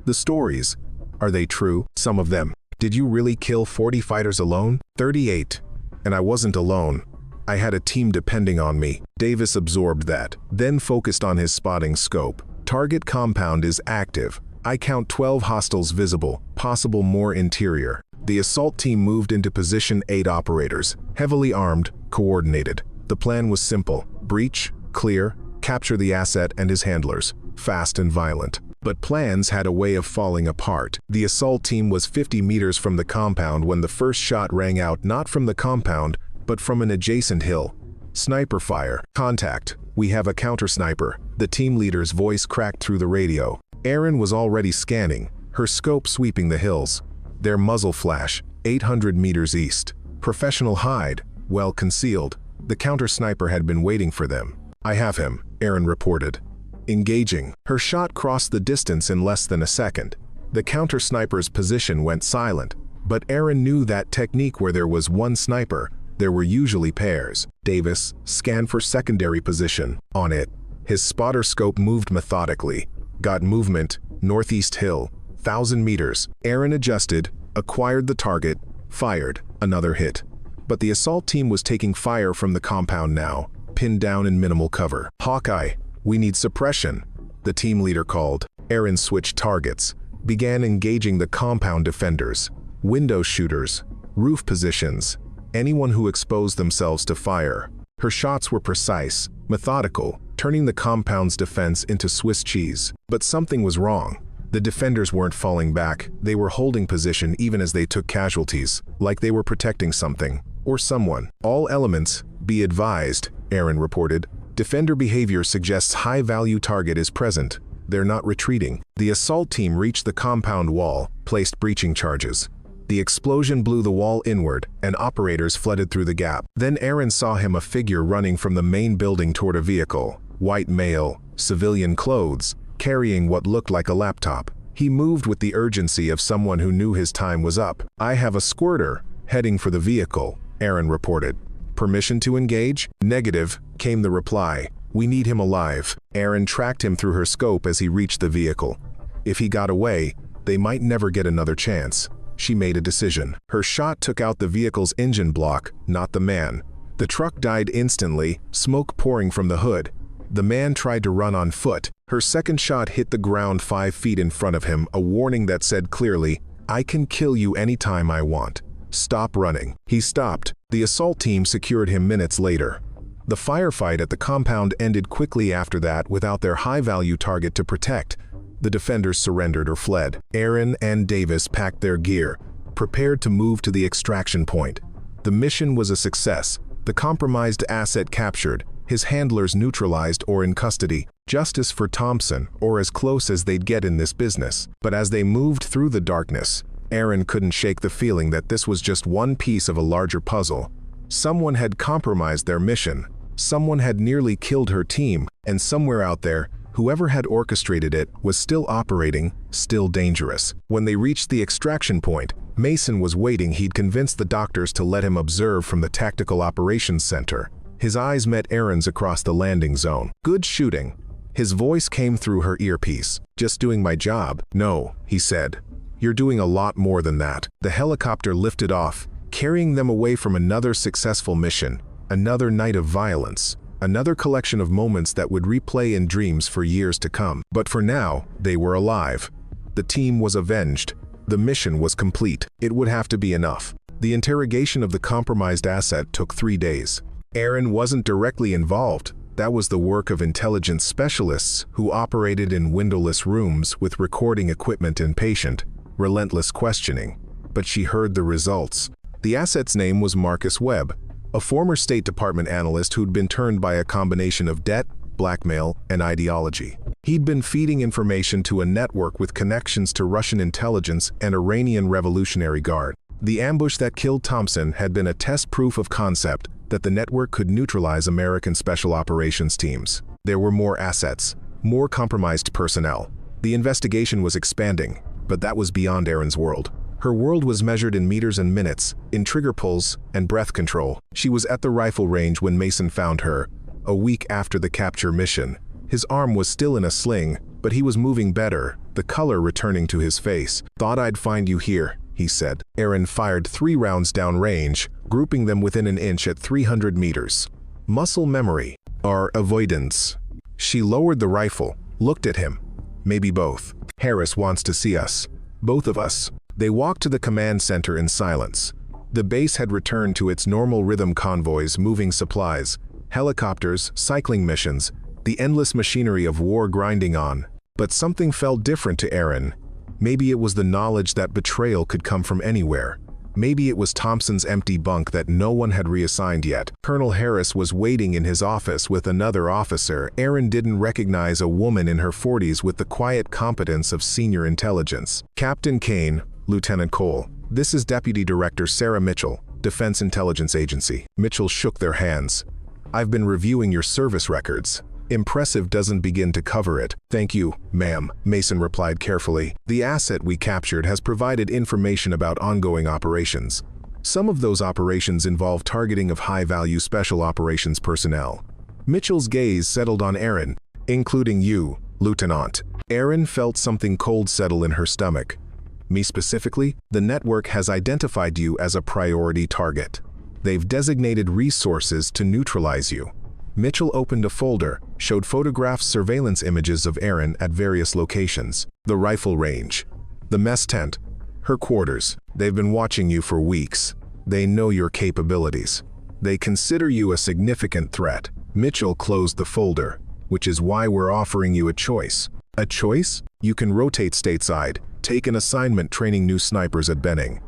"The stories, are they true? Some of them. Did you really kill 40 fighters alone?" 38. "And I wasn't alone. I had a team depending on me." Davis absorbed that, then focused on his spotting scope. "Target compound is active. I count 12 hostiles visible, possible more interior." The assault team moved into position. 8 operators, heavily armed, coordinated. The plan was simple: breach, clear, capture the asset and his handlers, fast and violent. But plans had a way of falling apart. The assault team was 50 meters from the compound when the first shot rang out, not from the compound, but from an adjacent hill. "Sniper fire. Contact. We have a counter-sniper." The team leader's voice cracked through the radio. Aaron was already scanning, her scope sweeping the hills. Their muzzle flash, 800 meters east. Professional hide, well concealed. The counter-sniper had been waiting for them. "I have him," Aaron reported. Engaging. Her shot crossed the distance in less than a second. The counter-sniper's position went silent, but Aaron knew that technique where there was one sniper, there were usually pairs. Davis scanned for secondary position. On it, his spotter scope moved methodically. Got movement, northeast hill, 1,000 meters. Aaron adjusted, acquired the target, fired, another hit. But the assault team was taking fire from the compound now, pinned down in minimal cover. "Hawkeye, we need suppression," the team leader called. Aaron switched targets, began engaging the compound defenders, window shooters, roof positions, anyone who exposed themselves to fire. Her shots were precise, methodical, turning the compound's defense into Swiss cheese. But something was wrong. The defenders weren't falling back, they were holding position even as they took casualties, like they were protecting something, or someone. "All elements, be advised," Aaron reported. "Defender behavior suggests high-value target is present. They're not retreating." The assault team reached the compound wall, placed breaching charges. The explosion blew the wall inward, and operators flooded through the gap. Then Aaron saw him, a figure running from the main building toward a vehicle. White male, civilian clothes, carrying what looked like a laptop. He moved with the urgency of someone who knew his time was up. "I have a squirter, heading for the vehicle," Aaron reported. "Permission to engage?" "Negative," came the reply. "We need him alive." Aaron tracked him through her scope as he reached the vehicle. If he got away, they might never get another chance. She made a decision. Her shot took out the vehicle's engine block, not the man. The truck died instantly, smoke pouring from the hood. The man tried to run on foot. Her second shot hit the ground 5 feet in front of him, a warning that said clearly, "I can kill you anytime I want. Stop running." He stopped. The assault team secured him minutes later. The firefight at the compound ended quickly after that without their high-value target to protect. The defenders surrendered or fled. Aaron and Davis packed their gear, prepared to move to the extraction point. The mission was a success. The compromised asset captured, his handlers neutralized or in custody. Justice for Thompson, or as close as they'd get in this business. But as they moved through the darkness, Aaron couldn't shake the feeling that this was just one piece of a larger puzzle. Someone had compromised their mission. Someone had nearly killed her team, and somewhere out there, whoever had orchestrated it was still operating, still dangerous. When they reached the extraction point, Mason was waiting. He'd convinced the doctors to let him observe from the Tactical Operations Center. His eyes met Aaron's across the landing zone. "Good shooting." His voice came through her earpiece. "Just doing my job." "No," he said. "You're doing a lot more than that." The helicopter lifted off, carrying them away from another successful mission, another night of violence, another collection of moments that would replay in dreams for years to come. But for now, they were alive. The team was avenged. The mission was complete. It would have to be enough. The interrogation of the compromised asset took 3 days. Aaron wasn't directly involved. That was the work of intelligence specialists who operated in windowless rooms with recording equipment and patient, relentless questioning. But she heard the results. The asset's name was Marcus Webb, a former State Department analyst who'd been turned by a combination of debt, blackmail, and ideology. He'd been feeding information to a network with connections to Russian intelligence and Iranian Revolutionary Guard. The ambush that killed Thompson had been a test proof of concept that the network could neutralize American special operations teams. There were more assets, more compromised personnel. The investigation was expanding, but that was beyond Aaron's world. Her world was measured in meters and minutes, in trigger pulls and breath control. She was at the rifle range when Mason found her, a week after the capture mission. His arm was still in a sling, but he was moving better, the color returning to his face. "Thought I'd find you here," he said. Aaron fired 3 rounds downrange, grouping them within an inch at 300 meters. Muscle memory, or avoidance. She lowered the rifle, looked at him. "Maybe both. Harris wants to see us. Both of us." They walked to the command center in silence. The base had returned to its normal rhythm: convoys, moving supplies, helicopters, cycling missions, the endless machinery of war grinding on. But something felt different to Aaron. Maybe it was the knowledge that betrayal could come from anywhere. Maybe it was Thompson's empty bunk that no one had reassigned yet. Colonel Harris was waiting in his office with another officer. Aaron didn't recognize a woman in her 40s with the quiet competence of senior intelligence. "Captain Kane, Lieutenant Cole. This is Deputy Director Sarah Mitchell, Defense Intelligence Agency. Mitchell shook their hands. I've been reviewing your service records. Impressive doesn't begin to cover it. Thank you, ma'am, Mason replied carefully. The asset we captured has provided information about ongoing operations. Some of those operations involve targeting of high-value special operations personnel. Mitchell's gaze settled on Aaron, including you, Lieutenant. Aaron felt something cold settle in her stomach. Me specifically, the network has identified you as a priority target. They've designated resources to neutralize you. Mitchell opened a folder, showed photographs, surveillance images of Aaron at various locations. The rifle range, the mess tent, her quarters. They've been watching you for weeks. They know your capabilities. They consider you a significant threat. Mitchell closed the folder, which is why we're offering you a choice. A choice? You can rotate stateside, take an assignment training new snipers at Benning.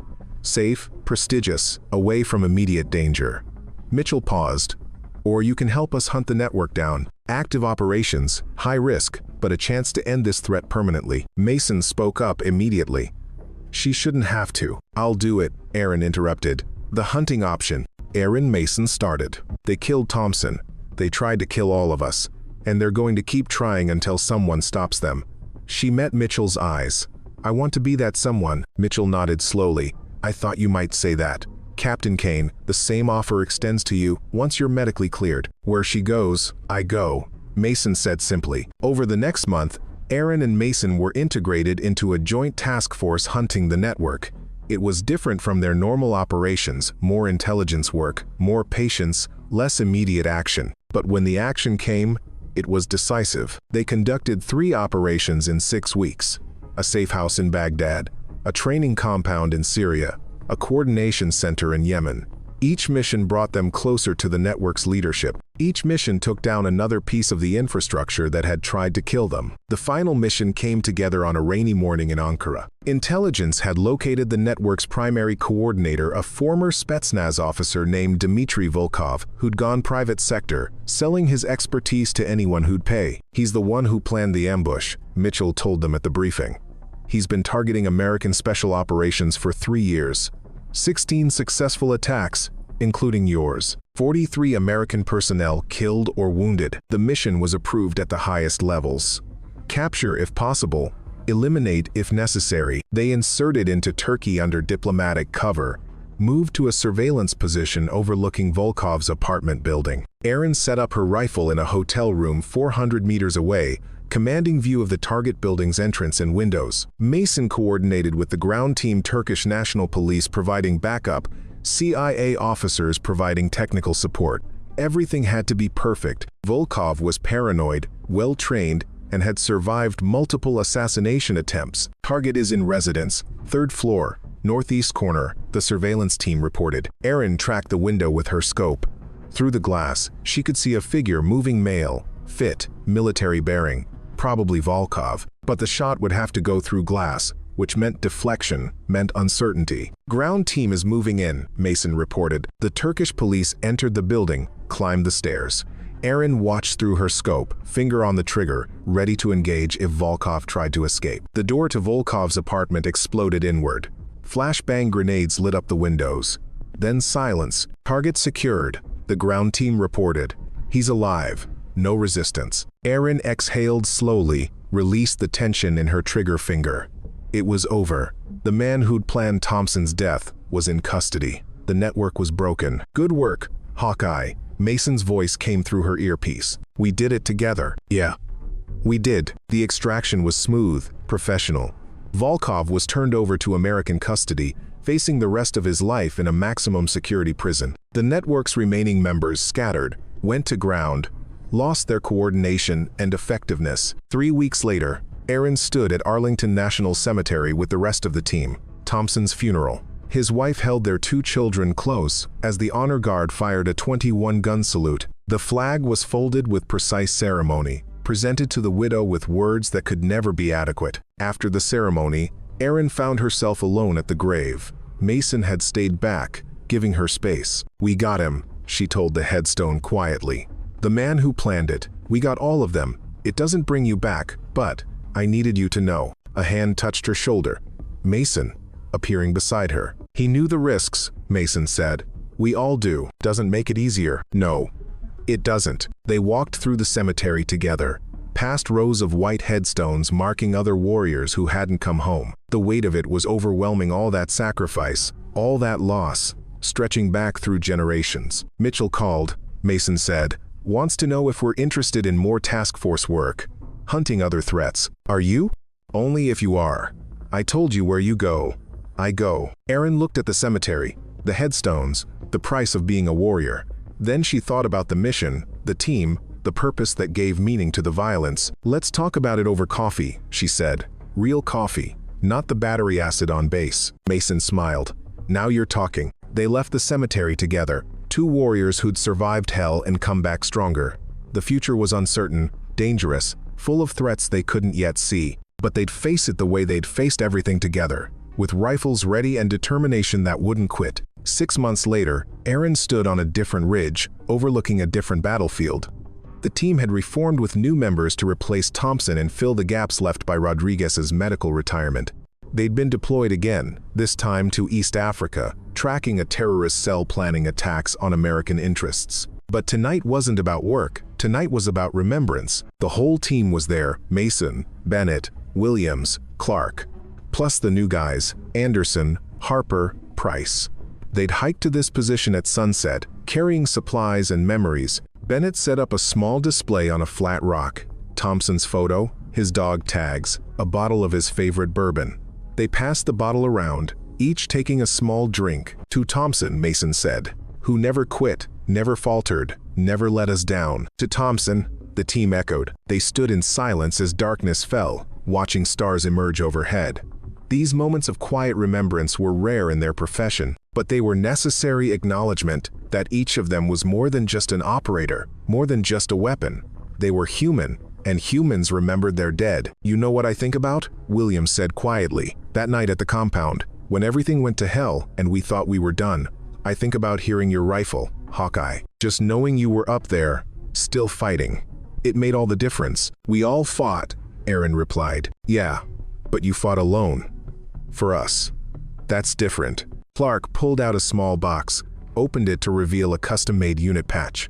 Safe, prestigious, away from immediate danger. Mitchell paused. Or you can help us hunt the network down. Active operations, high risk, but a chance to end this threat permanently. Mason spoke up immediately. She shouldn't have to. I'll do it, Aaron interrupted. The hunting option. Aaron Mason started. They killed Thompson. They tried to kill all of us. And they're going to keep trying until someone stops them. She met Mitchell's eyes. I want to be that someone. Mitchell nodded slowly. I thought you might say that. Captain Kane, the same offer extends to you once you're medically cleared. Where she goes, I go, Mason said simply. Over the next month, Aaron and Mason were integrated into a joint task force hunting the network. It was different from their normal operations, more intelligence work, more patience, less immediate action. But when the action came, it was decisive. They conducted 3 operations in 6 weeks. A safe house in Baghdad, a training compound in Syria, a coordination center in Yemen. Each mission brought them closer to the network's leadership. Each mission took down another piece of the infrastructure that had tried to kill them. The final mission came together on a rainy morning in Ankara. Intelligence had located the network's primary coordinator, a former Spetsnaz officer named Dmitry Volkov, who'd gone private sector, selling his expertise to anyone who'd pay. He's the one who planned the ambush, Mitchell told them at the briefing. He's been targeting American special operations for 3 years. 16 successful attacks, including yours. 43 American personnel killed or wounded. The mission was approved at the highest levels. Capture if possible, eliminate if necessary. They inserted into Turkey under diplomatic cover, moved to a surveillance position overlooking Volkov's apartment building. Aaron set up her rifle in a hotel room 400 meters away, commanding view of the target building's entrance and windows. Mason coordinated with the ground team, Turkish National Police providing backup, CIA officers providing technical support. Everything had to be perfect. Volkov was paranoid, well-trained, and had survived multiple assassination attempts. Target is in residence, 3rd floor, northeast corner, the surveillance team reported. Aaron tracked the window with her scope. Through the glass, she could see a figure moving, male, fit, military bearing. Probably Volkov, but the shot would have to go through glass, which meant deflection, meant uncertainty. Ground team is moving in, Mason reported. The Turkish police entered the building, climbed the stairs. Aaron watched through her scope, finger on the trigger, ready to engage if Volkov tried to escape. The door to Volkov's apartment exploded inward. Flashbang grenades lit up the windows. Then silence. Target secured, the ground team reported. He's alive. No resistance. Aaron exhaled slowly, released the tension in her trigger finger. It was over. The man who'd planned Thompson's death was in custody. The network was broken. Good work, Hawkeye. Mason's voice came through her earpiece. We did it together. Yeah. We did. The extraction was smooth, professional. Volkov was turned over to American custody, facing the rest of his life in a maximum security prison. The network's remaining members scattered, went to ground, lost their coordination and effectiveness. 3 weeks later, Aaron stood at Arlington National Cemetery with the rest of the team. Thompson's funeral. His wife held their 2 children close as the honor guard fired a 21-gun salute. The flag was folded with precise ceremony, presented to the widow with words that could never be adequate. After the ceremony, Aaron found herself alone at the grave. Mason had stayed back, giving her space. We got him, she told the headstone quietly. The man who planned it. We got all of them. It doesn't bring you back, but I needed you to know. A hand touched her shoulder. Mason, appearing beside her. He knew the risks, Mason said. We all do. Doesn't make it easier. No, it doesn't. They walked through the cemetery together, past rows of white headstones marking other warriors who hadn't come home. The weight of it was overwhelming, all that sacrifice, all that loss, stretching back through generations. Mitchell called, Mason said. Wants to know if we're interested in more task force work. Hunting other threats. Are you? Only if you are. I told you where you go. I go. Erin looked at the cemetery, the headstones, the price of being a warrior. Then she thought about the mission, the team, the purpose that gave meaning to the violence. Let's talk about it over coffee, she said. Real coffee, not the battery acid on base. Mason smiled. Now you're talking. They left the cemetery together, two warriors who'd survived hell and come back stronger. The future was uncertain, dangerous, full of threats they couldn't yet see, but they'd face it the way they'd faced everything together, with rifles ready and determination that wouldn't quit. 6 months later, Erin stood on a different ridge, overlooking a different battlefield. The team had reformed with new members to replace Thompson and fill the gaps left by Rodriguez's medical retirement. They'd been deployed again, this time to East Africa, tracking a terrorist cell planning attacks on American interests. But tonight wasn't about work. Tonight was about remembrance. The whole team was there: Mason, Bennett, Williams, Clark. Plus the new guys: Anderson, Harper, Price. They'd hiked to this position at sunset, carrying supplies and memories. Bennett set up a small display on a flat rock. Thompson's photo, his dog tags, a bottle of his favorite bourbon. They passed the bottle around, each taking a small drink. To Thompson, Mason said, who never quit, never faltered, never let us down. To Thompson, the team echoed. They stood in silence as darkness fell, watching stars emerge overhead. These moments of quiet remembrance were rare in their profession, but they were necessary acknowledgement that each of them was more than just an operator, more than just a weapon. They were human, and humans remembered their dead. You know what I think about? Williams said quietly. That night at the compound, when everything went to hell and we thought we were done, I think about hearing your rifle, Hawkeye. Just knowing you were up there, still fighting. It made all the difference. We all fought, Erin replied. Yeah, but you fought alone. For us. That's different. Clark pulled out a small box, opened it to reveal a custom-made unit patch.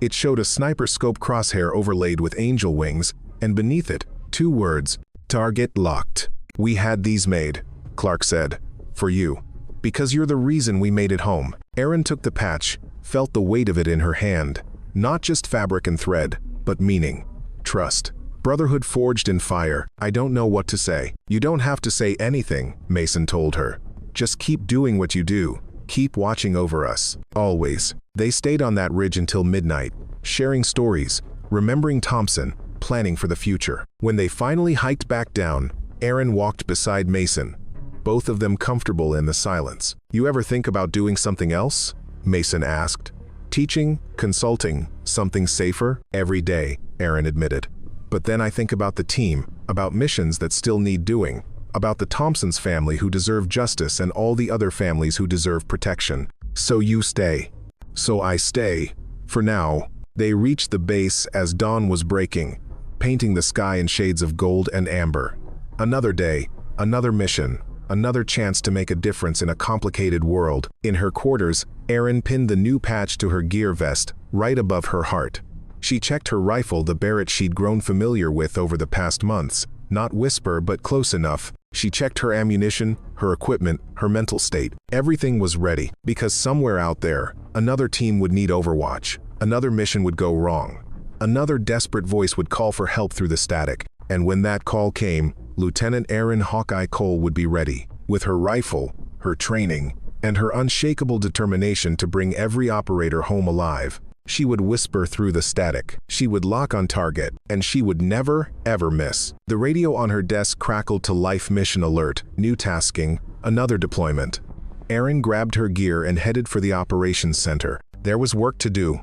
It showed a sniper scope crosshair overlaid with angel wings, and beneath it, 2 words: Target locked. We had these made, Clark said, for you. Because you're the reason we made it home. Erin took the patch, felt the weight of it in her hand. Not just fabric and thread, but meaning. Trust. Brotherhood forged in fire. I don't know what to say. You don't have to say anything, Mason told her. Just keep doing what you do. Keep watching over us. Always. They stayed on that ridge until midnight, sharing stories, remembering Thompson, planning for the future. When they finally hiked back down, Erin walked beside Mason, both of them comfortable in the silence. You ever think about doing something else? Mason asked. Teaching, consulting, something safer? Every day, Erin admitted. But then I think about the team, about missions that still need doing, about the Thompson's family who deserve justice and all the other families who deserve protection. So you stay. So I stay. For now. They reached the base as dawn was breaking, painting the sky in shades of gold and amber. Another day, another mission, another chance to make a difference in a complicated world. In her quarters, Erin pinned the new patch to her gear vest, right above her heart. She checked her rifle, the Barrett she'd grown familiar with over the past months. Not whisper, but close enough. She checked her ammunition, her equipment, her mental state. Everything was ready, because somewhere out there, another team would need overwatch. Another mission would go wrong. Another desperate voice would call for help through the static. And when that call came, Lieutenant Erin Hawkeye Cole would be ready. With her rifle, her training, and her unshakable determination to bring every operator home alive. She would whisper through the static. She would lock on target, and she would never, ever miss. The radio on her desk crackled to life: mission alert, new tasking, another deployment. Erin grabbed her gear and headed for the operations center. There was work to do.